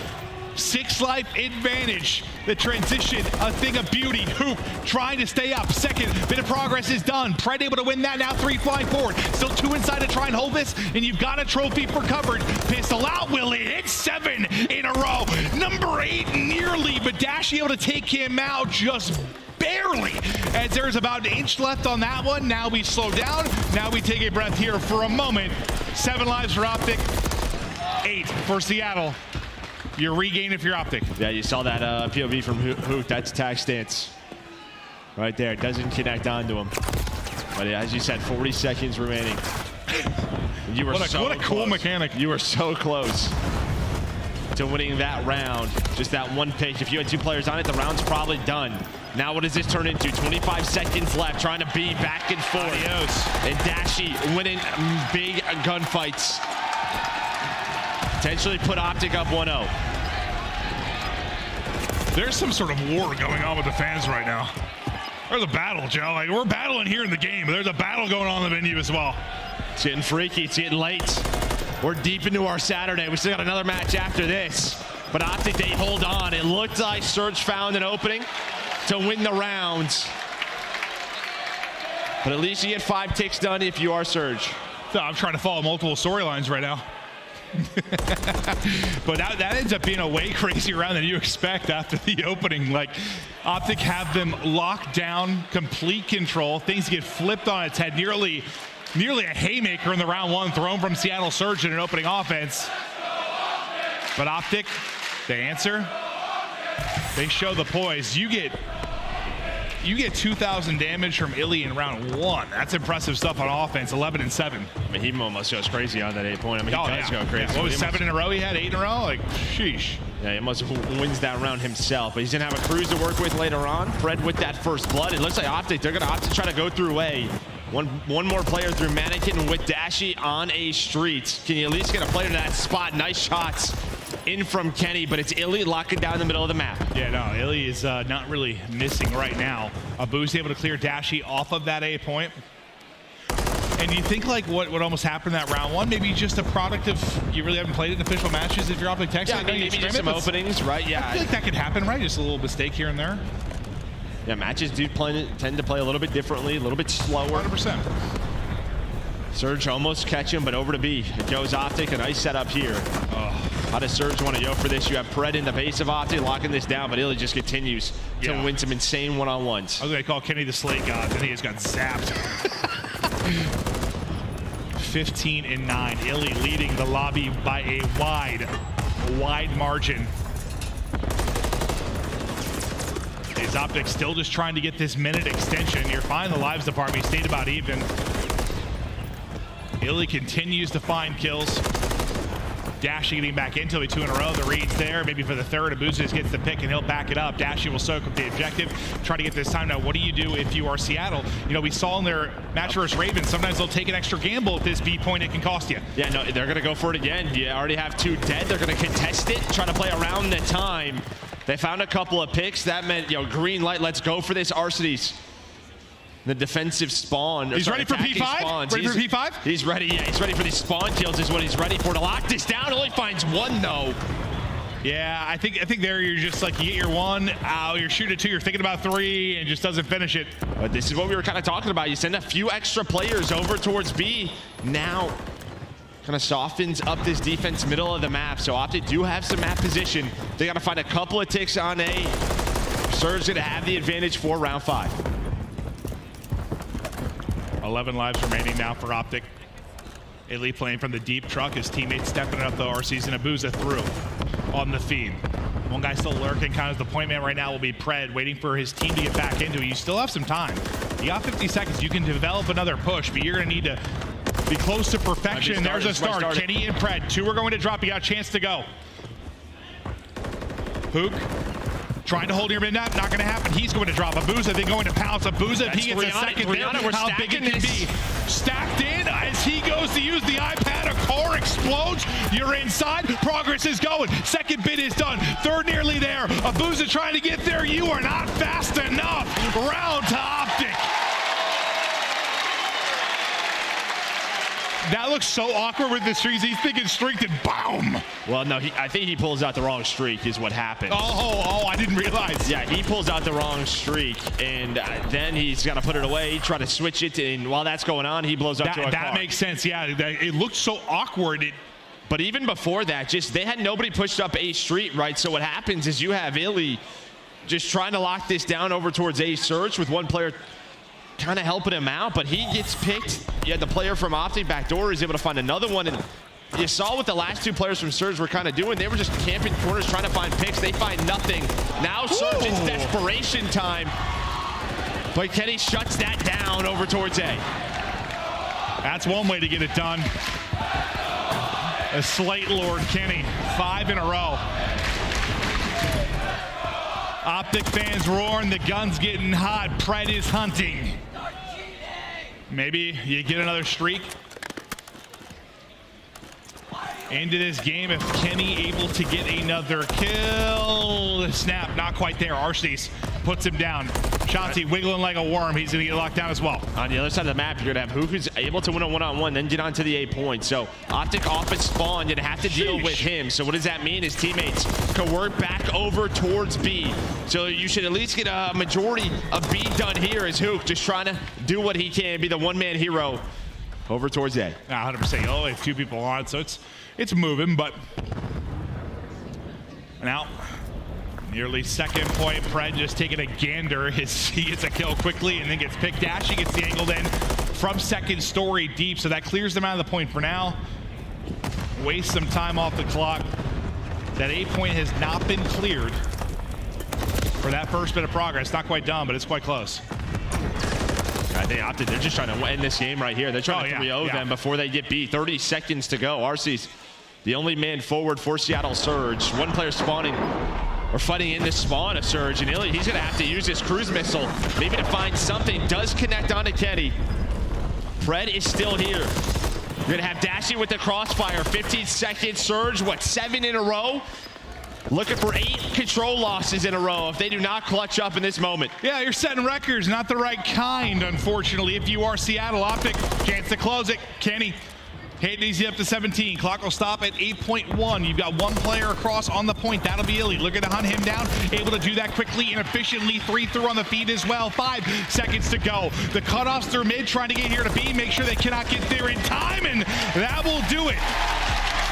6 life advantage. The transition, a thing of beauty. Huke trying to stay up. Second bit of progress is done. Pred able to win that. Now 3 flying forward. Still 2 inside to try and hold this. And you've got a trophy for coverage. Pistol out, will it hit? 7 in a row. Number 8 nearly, but Dashy able to take him out just barely, as there's about 1 inch left on that one. Now we slow down. Now we take a breath here for a moment. 7 lives for OpTic. 8 for Seattle. You're regaining for your OpTic. Yeah, you saw that POV from Huke. That's tag stance right there. Doesn't connect onto him. But as you said, 40 seconds remaining. You were what a cool mechanic. You were so close to winning that round. Just that one pick. If you had 2 players on it, the round's probably done. Now what does this turn into? 25 seconds left, trying to be back and forth. Adios. And Dashy winning big gunfights. Potentially put OpTic up 1-0. There's some sort of war going on with the fans right now. There's a battle, Joe. Like, we're battling here in the game, but there's a battle going on in the venue as well. It's getting freaky. It's getting late. We're deep into our Saturday. We still got another match after this. But OpTic, they hold on. It looked like Surge found an opening to win the rounds. But at least you get 5 ticks done if you are Surge. So I'm trying to follow multiple storylines right now. But that ends up being a way crazier round than you expect after the opening. Like, OpTic have them locked down, complete control. Things get flipped on its head. Nearly a haymaker in the round 1 thrown from Seattle Surge in an opening offense. But OpTic, the answer, they show the poise. You get 2,000 damage from Illey in round 1. That's impressive stuff on offense, 11-7. I mean, he almost goes crazy on that 8-point. I mean, he does go crazy. Yeah. What was 7 in a row he had? 8 in a row? Like, sheesh. Yeah, he almost wins that round himself. But he's going to have a cruise to work with later on. Fred with that first blood. It looks like OpTic, they're going to opt to try to go through A. One more player through Mannequin with Dashy on A street. Can you at least get a player to that spot? Nice shots in from Kenny, but it's Illey locking down the middle of the map. Yeah, no, Illey is not really missing right now. Abuzah able to clear Dashy off of that A point. And you think like what almost happened in that round 1, maybe just a product of you really haven't played in official matches if you're OpTic Texas. Yeah, maybe just some openings, right? Yeah. I feel like that could happen, right? Just a little mistake here and there. Yeah, matches do tend to play a little bit differently, a little bit slower. 100%. Surge almost catch him, but over to B. It goes OpTic, a nice setup here. How does Surge want to go for this? You have Pred in the base of OpTic locking this down, but Illey just continues to win some insane one-on-ones. I was going to call Kenny the Slate God, then he just got zapped. 15-9. Illey leading the lobby by a wide margin. Is OpTic still just trying to get this minute extension? You're fine, the lives department stayed about even. Illey continues to find kills. Dashy getting back into it 2 in a row. The read's there. Maybe for the third, Abuzah gets the pick and he'll back it up. Dashy will soak up the objective. Try to get this time. Now, what do you do if you are Seattle? You know, we saw in their match versus Ravens, sometimes they'll take an extra gamble at this B point. It can cost you. Yeah, no, they're going to go for it again. You already have 2 dead. They're going to contest it, try to play around the time. They found a couple of picks. That meant, you know, green light. Let's go for this, Arcitys. The defensive spawn. He's ready for P5? Spawns. Ready for P5? He's ready, yeah. He's ready for these spawn kills is what he's ready for. To lock this down, only finds 1, though. Yeah, I think there you're just like, you get your 1, you're shooting 2, you're thinking about 3, and just doesn't finish it. But this is what we were kind of talking about. You send a few extra players over towards B. Now, kind of softens up this defense middle of the map. So OpTic do have some map position. They got to find a couple of ticks on A. Surge going to have the advantage for round 5. 11 lives remaining now for OpTic. Illey playing from the deep truck. His teammates stepping up the RCs and Abuzah through on the feed. One guy still lurking, kind of the point man right now will be Pred, waiting for his team to get back into it. You still have some time. You got 50 seconds. You can develop another push, but you're going to need to be close to perfection. There's a start. Kenny and Pred. 2 are going to drop. You got a chance to go. Huke. Trying to hold your midnight, not going to happen. He's going to drop. Abuzah then going to pounce. Abuzah, if he gets a second there, how big it can be. Stacked in as he goes to use the iPad. A car explodes. You're inside. Progress is going. Second bit is done. Third nearly there. Abuzah trying to get there. You are not fast enough. Round to OpTic. That looks so awkward with the streaks. He's thinking streaked and boom. Well, no, I think he pulls out the wrong streak is what happened. Oh, I didn't realize. Yeah, he pulls out the wrong streak, and then he's got to put it away, try to switch it, and while that's going on, he blows up to a car. That makes sense, yeah. It looked so awkward. But even before that, they had nobody pushed up A street, right? So what happens is you have Illey just trying to lock this down over towards A search with one player kind of helping him out, but he gets picked. Yeah, the player from OpTic backdoor is able to find another one, and you saw what the last 2 players from Surge were kind of doing. They were just camping corners trying to find picks. They find nothing. Now Surge is desperation time, but Kenny shuts that down over towards A. That's one way to get it done. A Slate Lord Kenny, 5 in a row. OpTic fans roaring, the gun's getting hot. Pred is hunting. Maybe you get another streak into this game if Kenny able to get another kill. Snap, not quite there. Arcitys puts him down. Shotzzy wiggling like a worm. He's going to get locked down as well. On the other side of the map, you're going to have Huke who's able to win a one-on-one, then get onto the A point. So OpTic off his spawn, you'd have to deal with him. So what does that mean? His teammates can work back over towards B. So you should at least get a majority of B done here as Huke just trying to do what he can, be the one-man hero over towards A. 100%. Only a few people on, so it's moving, but now nearly second point. Pred just taking a gander. He gets a kill quickly and then gets picked. Dashy gets the angle in from second story deep, so that clears them out of the point for now. Waste some time off the clock. That 8 point has not been cleared for that first bit of progress. Not quite done, but it's quite close. I think OpTic, they're just trying to end this game right here. They're trying to 3-0 them before they get beat. 30 seconds to go. RC's the only man forward for Seattle Surge. One player spawning or fighting in the spawn of Surge. And Illey, he's going to have to use his cruise missile maybe to find something. Does connect onto Kenny. Fred is still here. You're going to have Dashy with the crossfire. 15 seconds. Surge, what, 7 in a row? Looking for 8 control losses in a row if they do not clutch up in this moment. Yeah, you're setting records, not the right kind, unfortunately. If you are Seattle, OpTic, chance to close it. Kenny, hit easy up to 17. Clock will stop at 8.1. You've got one player across on the point. That'll be Illey. Looking to hunt him down. Able to do that quickly and efficiently. 3 through on the feed as well. 5 seconds to go. The cutoffs through mid, trying to get here to B. Make sure they cannot get there in time, and that will do it.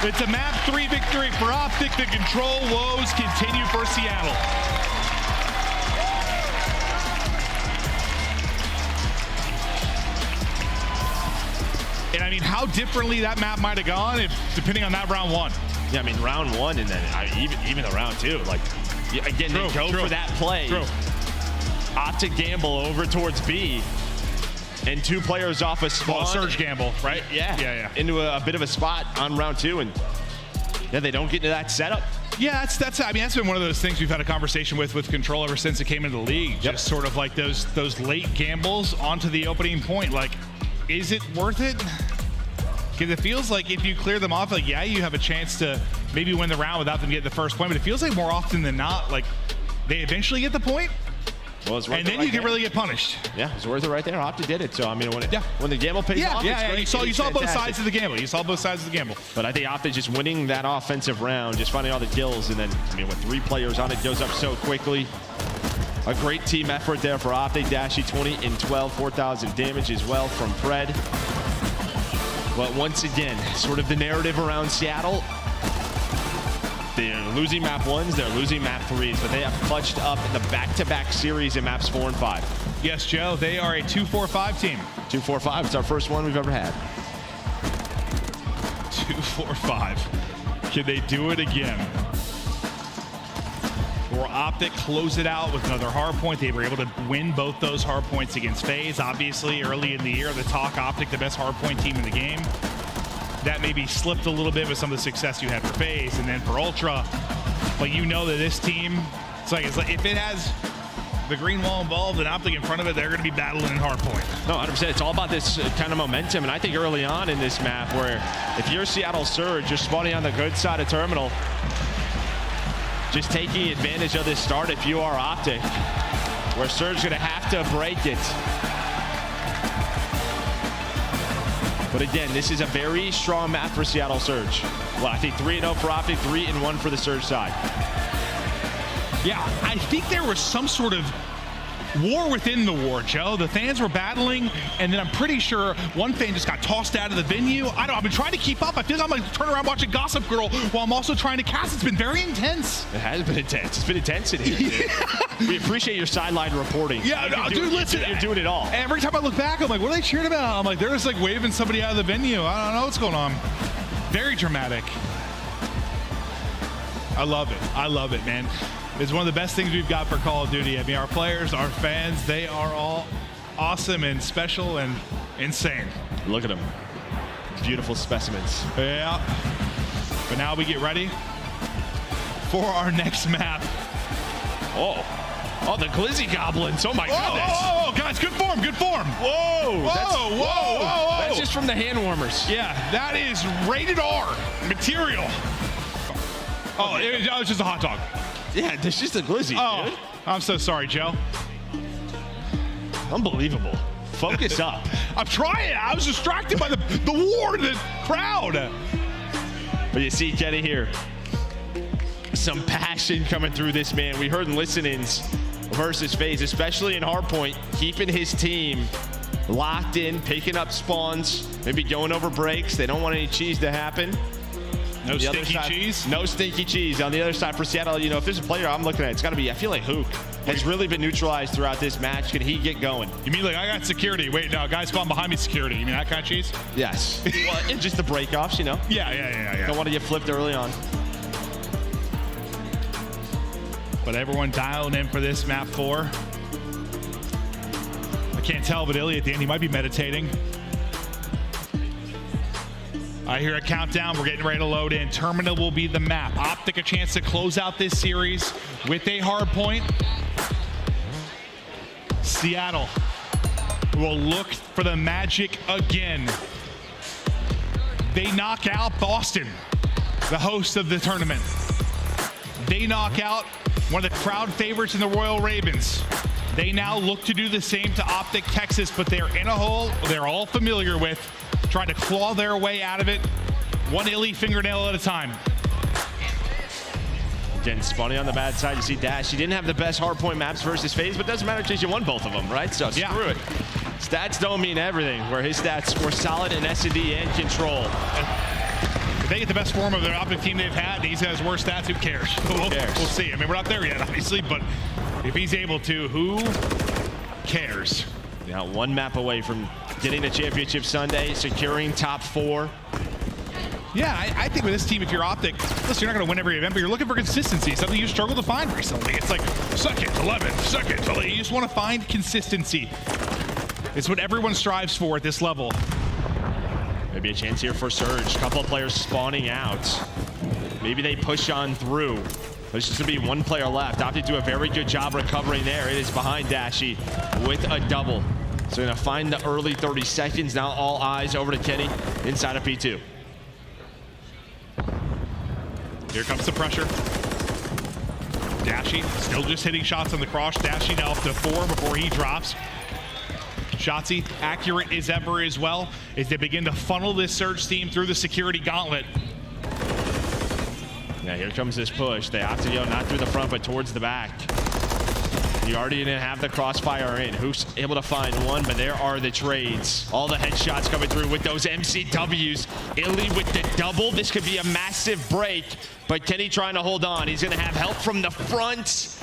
It's a map 3 victory for OpTic. The control woes continue for Seattle. And I mean, how differently that map might have gone if, depending on that round 1. Yeah, I mean, round 1 and then even the round 2. Like, again, they go for that play. OpTic gamble over towards B. And 2 players off a spawn. Surge gamble, right? Yeah. Into a bit of a spot on round 2, and yeah, they don't get into that setup. Yeah, that's been one of those things we've had a conversation with Control ever since it came into the league. Just sort of like those late gambles onto the opening point. Like, is it worth it? Because it feels like if you clear them off, like, yeah, you have a chance to maybe win the round without them getting the first point. But it feels like more often than not, like, they eventually get the point. Well, and then you can really get punished. Yeah, it's worth it right there. OpTic did it. So, I mean, when the gamble pays off, it's great. You saw both sides of the gamble. You saw both sides of the gamble. But I think OpTic just winning that offensive round, just finding all the kills, and then, I mean, with 3 players on it, goes up so quickly. A great team effort there for OpTic. Dashy 20 and 12, 4,000 damage as well from Fred. But once again, sort of the narrative around Seattle. They're losing map 1s, they're losing map 3s, but they have clutched up in the back-to-back series in maps 4 and 5. Yes, Joe, they are a 2-4-5 team. 2-4-5, it's our first one we've ever had. 2-4-5. Can they do it again? Or OpTic close it out with another hard point. They were able to win both those hard points against FaZe. Obviously, early in the year, the talk, OpTic, the best hard point team in the game. That maybe slipped a little bit with some of the success you had for FaZe and then for Ultra. But you know that this team, it's like if it has the green wall involved and OpTic in front of it, they're going to be battling in hard point. No, 100%. It's all about this kind of momentum. And I think early on in this map, where if you're Seattle Surge, you're spawning on the good side of Terminal, just taking advantage of this start if you are OpTic, where Surge is going to have to break it. But again, this is a very strong map for Seattle Surge. Well, I think 3-0 for OpTic, 3-1 for the Surge side. Yeah, I think there was some sort of war within the war, Joe. The fans were battling, and then I'm pretty sure one fan just got tossed out of the venue. I've been trying to keep up. I feel like I'm like turning around watching Gossip Girl while I'm also trying to cast. It's been very intense. It has been intense. It's been intense in here. We appreciate your sideline reporting. Yeah, no, dude, listen. You're doing it all. Every time I look back, I'm like, what are they cheering about? I'm like, they're just like waving somebody out of the venue. I don't know what's going on. Very dramatic. I love it. I love it, man. It's one of the best things we've got for Call of Duty. I mean, our players, our fans, they are all awesome and special and insane. Look at them. Beautiful specimens. Yeah. But now we get ready for our next map. Oh, the Glizzy Goblins. Oh, my goodness. Oh, guys, good form, good form. Whoa. Whoa. That's just from the hand warmers. Yeah, that is rated R material. Oh, it was just a hot dog. Yeah, it's just a Glizzy, dude. I'm so sorry, Joe. Unbelievable. Focus up. I'm trying. I was distracted by the war, the crowd. But you see Kenny here. Some passion coming through this man. We heard in listen-ins versus FaZe, especially in hardpoint, keeping his team locked in, picking up spawns, maybe going over breaks. They don't want any cheese to happen. No stinky cheese? No stinky cheese. On the other side for Seattle, you know, if there's a player I'm looking at, it's got to be, I feel like Huke has really been neutralized throughout this match. Can he get going? You mean like I got security? Wait, no, guys spawn behind me security. You mean that kind of cheese? Yes. Well, and just the break-offs, you know? Yeah. Don't want to get flipped early on. But everyone dialing in for this map 4. I can't tell, but Illey at the end, he might be meditating. I hear a countdown. We're getting ready to load in. Terminal will be the map. OpTic a chance to close out this series with a hard point. Seattle will look for the magic again. They knock out Boston, the host of the tournament. They knock out one of the crowd favorites in the Royal Ravens. They now look to do the same to OpTic Texas, but they're in a hole they're all familiar with, trying to claw their way out of it, one Illey fingernail at a time. Getting spunny on the bad side. You see Dashy didn't have the best hardpoint maps versus FaZe, but it doesn't matter because you won both of them, right? So screw it. Stats don't mean everything, where his stats were solid in S&D and control. If they get the best form of their OpTic team they've had, these guys worse stats, who cares? Who cares? We'll see. I mean, we're not there yet, obviously, but if he's able to, who cares? Now one map away from getting the championship Sunday, securing top 4. Yeah, I think with this team, if you're OpTic, listen, you're not going to win every event, but you're looking for consistency, something you struggle to find recently. It's like second, 11th, second. You just want to find consistency. It's what everyone strives for at this level. Maybe a chance here for Surge. A couple of players spawning out. Maybe they push on through. There's just going to be one player left. OpTic do a very good job recovering there. It is behind Dashy with a double. So going to find the early 30 seconds. Now all eyes over to Kenny inside of P2. Here comes the pressure. Dashy still just hitting shots on the cross. Dashy now up to 4 before he drops. Shotzzy accurate as ever as well as they begin to funnel this Surge team through the security gauntlet. Now here comes this push. They opt to go not through the front but towards the back. You already didn't have the crossfire in. Who's able to find one, but there are the trades. All the headshots coming through with those MCWs. Illey with the double. This could be a massive break, but Kenny trying to hold on. He's going to have help from the front.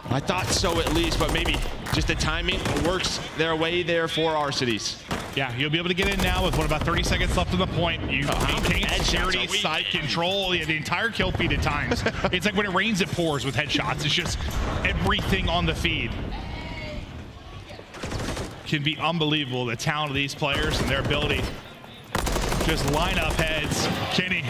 I thought so at least, but maybe just the timing works their way there for Arcitys. Yeah, you'll be able to get in now with about 30 seconds left on the point. You maintain security, side control, the entire kill feed at times. It's like when it rains, it pours with headshots. It's just everything on the feed. Can be unbelievable, the talent of these players and their ability. Just line up heads. Kenny.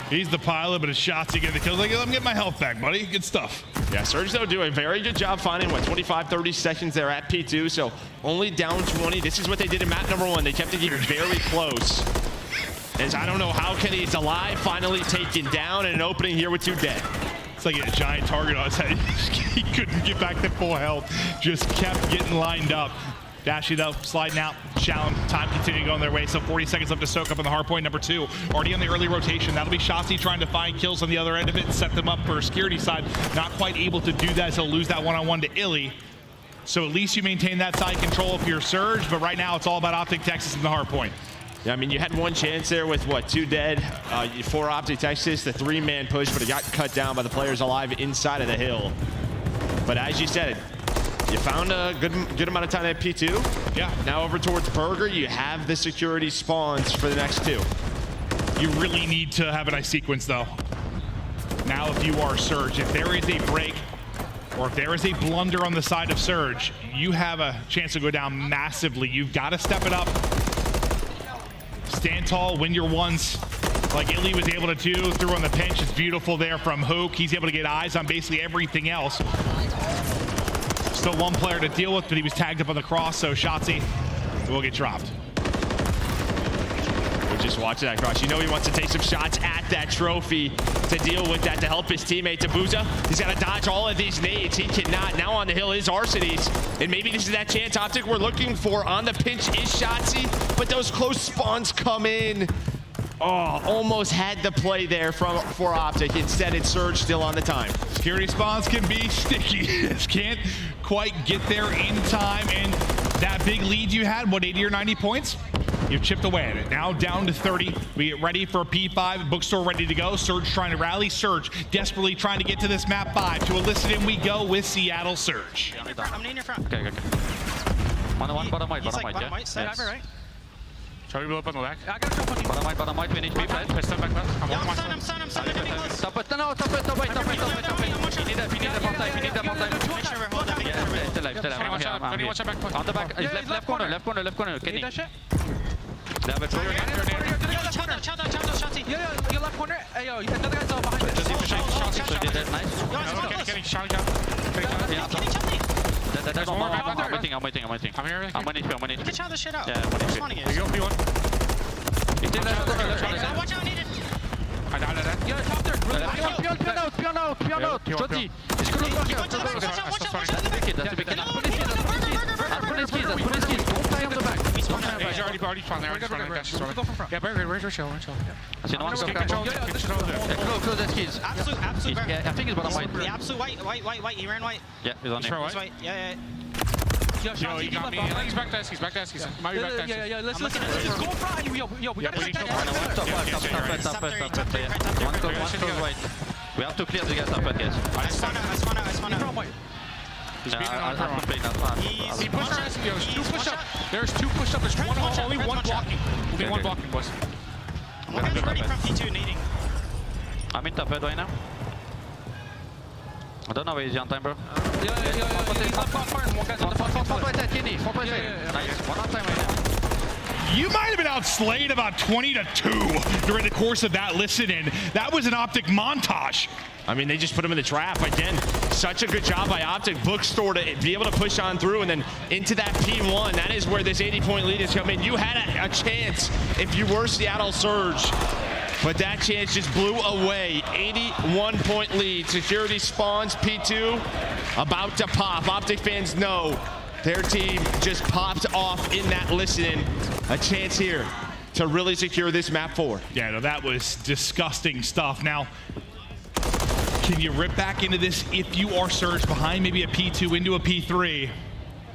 He's the pilot, but his shots he get the kills. Like, let me get my health back, buddy. Good stuff. Yeah, Surge, though, do a very good job finding, 25-30 seconds there at P2, so only down 20. This is what they did in map number 1. They kept it very close. As I don't know how Kenny's alive, finally taken down, and an opening here with 2 dead. It's like a giant target on his head. He couldn't get back to full health. Just kept getting lined up. Dashy, though, sliding out. Shalom, time continuing on their way. So 40 seconds left to soak up on the hard point number 2. Already on the early rotation. That'll be Shotzzy trying to find kills on the other end of it and set them up for a security side. Not quite able to do that, so he'll lose that one-on-one to Illey. So at least you maintain that side control if you're Surge, but right now it's all about OpTic Texas and the hard point. Yeah, I mean, you had one chance there with, 2 dead for OpTic Texas, the 3-man push, but it got cut down by the players alive inside of the hill. But as you said, you found a good amount of time at P2. Yeah. Now over towards Burger, you have the security spawns for the next 2. You really need to have a nice sequence, though. Now, if you are Surge, if there is a break or if there is a blunder on the side of Surge, you have a chance to go down massively. You've got to step it up. Stand tall, win your ones. Like Illey was able to do, threw on the pinch. It's beautiful there from Huke. He's able to get eyes on basically everything else. Still one player to deal with, but he was tagged up on the cross, so Shotzzy will get dropped. We're just watching that cross. You know he wants to take some shots at that trophy to deal with that, to help his teammate Abuzah. He's got to dodge all of these nades. He cannot. Now on the hill is Arcitys, and maybe this is that chance OpTic we're looking for. On the pinch is Shotzzy, but those close spawns come in. Oh, almost had the play there for OpTic. Instead, it's Surge still on the time. Security spawns can be sticky. Can't quite get there in time, and that big lead you had, 80 or 90 points? You've chipped away at it. Now down to 30. We get ready for P5. Bookstore ready to go. Surge trying to rally. Surge desperately trying to get to this map 5. To elicit him we go with Seattle Surge. I'm in your front. Okay. One bottom right, He's bottom like right, bottom right, side Yes. over, right? Shall we blow up on the back? I gotta jump on you. Bottom might, we need to be flat. Step back left. I'm Yeah, walking I'm my stunned, they're getting close. Top it, no, top it. We need that more time, Make sure we're holding that. Yeah, still alive. Watch out, I'm here. watch out back foot. On the back, Yeah, left corner. Can you dash it? They have a throw. Yo, Shotzzy. Yeah, your left corner. Hey, yo, another guy's behind us. So they did nice. Yo, it's close. Getting shot. Yeah, Kenny, Shotzzy. there's more one back more. there. I'm waiting. I'm here. I'm winning. Get shot this shit out. Yeah, What's funny is. You go, P1. He's still there. Watch out, need it. I died at that. Yo, top there. Really Pion out. Shotzzy. He's gonna Watch out. That's a big kid. Put his keys. Don't play on the back. He's already spawned there. Yeah, Burger, where's your show? I see no one Get come. control there. Get control there. Close that keys. Absolute. Yeah, I think he's bottom white. The absolute white. He ran white. Yeah, he's on Sure, there. what? He's white. Yeah. Yo, Yo, he got me. He's back to He's back to He might be back to Yeah, let's listen. Let's just go front. Yo, we gotta we need get to that. go Top left. One close right. We have to clear the guys top left, guys. I spawn out. White. He's beating I'll on complain. He pushed our ass. There's two push up. There's two push up. There's only one blocking. Only one blocking, boys. I'm looking ready from P2 needing. I'm in top red right now. I don't know where he's on time, bro. He's left front. One guy's on the front. Right side, Kenny. Right side. Yeah. Nice. One on time right now. You might have been outslayed about 20-2 during the course of that listen-in. That was an OpTic montage. I mean, they just put him in the trap. Again, such a good job by OpTic Bookstore to be able to push on through and then into that P1. That is where this 80-point lead is coming. You had a chance if you were Seattle Surge, but that chance just blew away. 81-point lead. Security spawns P2 about to pop. OpTic fans know their team just popped off in that listen-in. A chance here to really secure this map 4. Yeah, no, that was disgusting stuff. Now, can you rip back into this if you are surged behind maybe a P2 into a P3?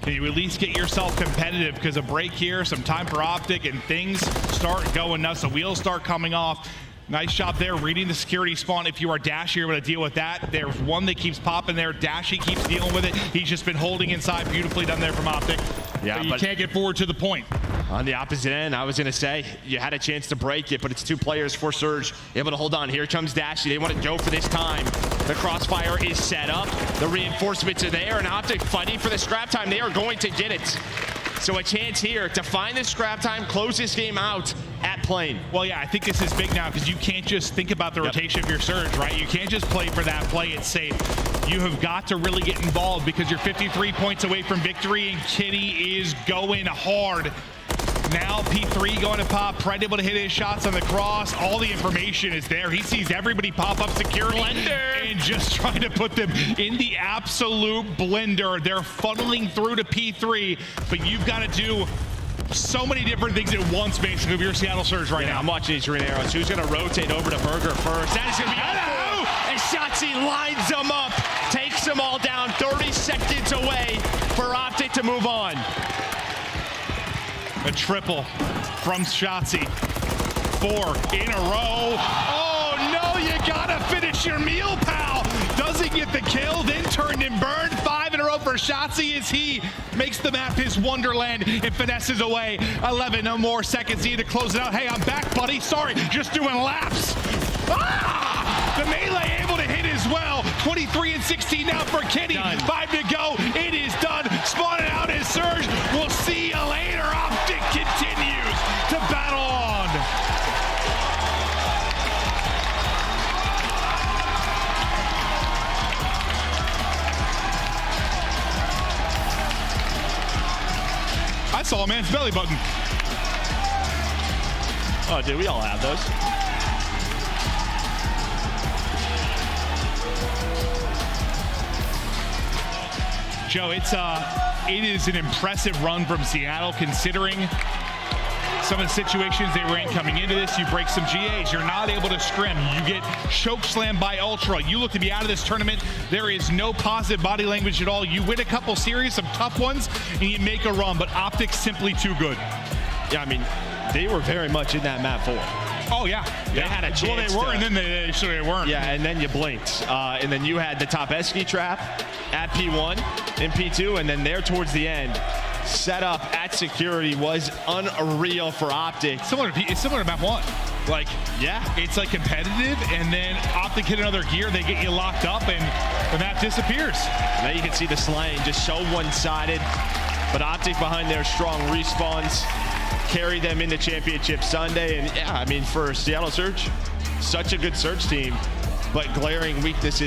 Can you at least get yourself competitive? Because a break here, some time for OpTic, and things start going nuts. The wheels start coming off. Nice job there, reading the security spawn. If you are Dashy, you're able to deal with that. There's one that keeps popping there. Dashy keeps dealing with it. He's just been holding inside. Beautifully done there from OpTic. Yeah, but you can't get forward to the point. On the opposite end, I was going to say, you had a chance to break it, but it's two players for Surge able to hold on. Here comes Dashy. They want to go for this time. The crossfire is set up. The reinforcements are there, and OpTic fighting for the scrap time. They are going to get it. So a chance here to find the scrap time, close this game out at Plane. Well, yeah, I think this is big now because you can't just think about the rotation of your surge, right? You can't just play for that, play it safe. You have got to really get involved because you're 53 points away from victory, and Kitty is going hard. Now P3 going to pop, Pred able to hit his shots on the cross. All the information is there. He sees everybody pop up security and just trying to put them in the absolute blender. They're funneling through to P3, but you've got to do so many different things at once, basically, if you're Seattle Surge right now. I'm watching these green arrows. Who's going to rotate over to Røkkr first? That is going to be Hello! And Shotzzy lines them up, takes them all down, 30 seconds away for OpTic to move on. A triple from Shotzzy. 4 in a row. Oh no, you gotta finish your meal, pal. Doesn't get the kill, then turned and burned. 5 in a row for Shotzzy as he makes the map his wonderland and finesses away. 11 no more seconds needed to close it out. Hey, I'm back, buddy. Sorry, just doing laps. Ah! The melee able to hit as well. 23 and 16 now for Kenny. 5 to go. It is done. Spawning out his Surge. We'll see you later. OpTic continues to battle on. I saw a man's belly button. Oh, dude, we all have those. Joe, it is an impressive run from Seattle considering some of the situations they were in coming into this. You break some GAs, you're not able to scrim. You get choke slammed by Ultra. You look to be out of this tournament. There is no positive body language at all. You win a couple series, some tough ones, and you make a run, but OpTic's simply too good. Yeah, I mean, they were very much in that map 4. Oh, yeah. They had a chance. Well, they were, and then they weren't. Yeah, and then you blinked. And then you had the top Esky trap at P1 and P2, and then there towards the end, setup at security was unreal for OpTic. It's similar to map 1. Like, Yeah. it's like competitive, and then OpTic hit another gear, they get you locked up, and the map disappears. Now you can see the slaying just so one-sided, but OpTic behind their strong respawns carry them into Championship Sunday. And yeah, I mean, for Seattle Surge, such a good Surge team, but glaring weaknesses.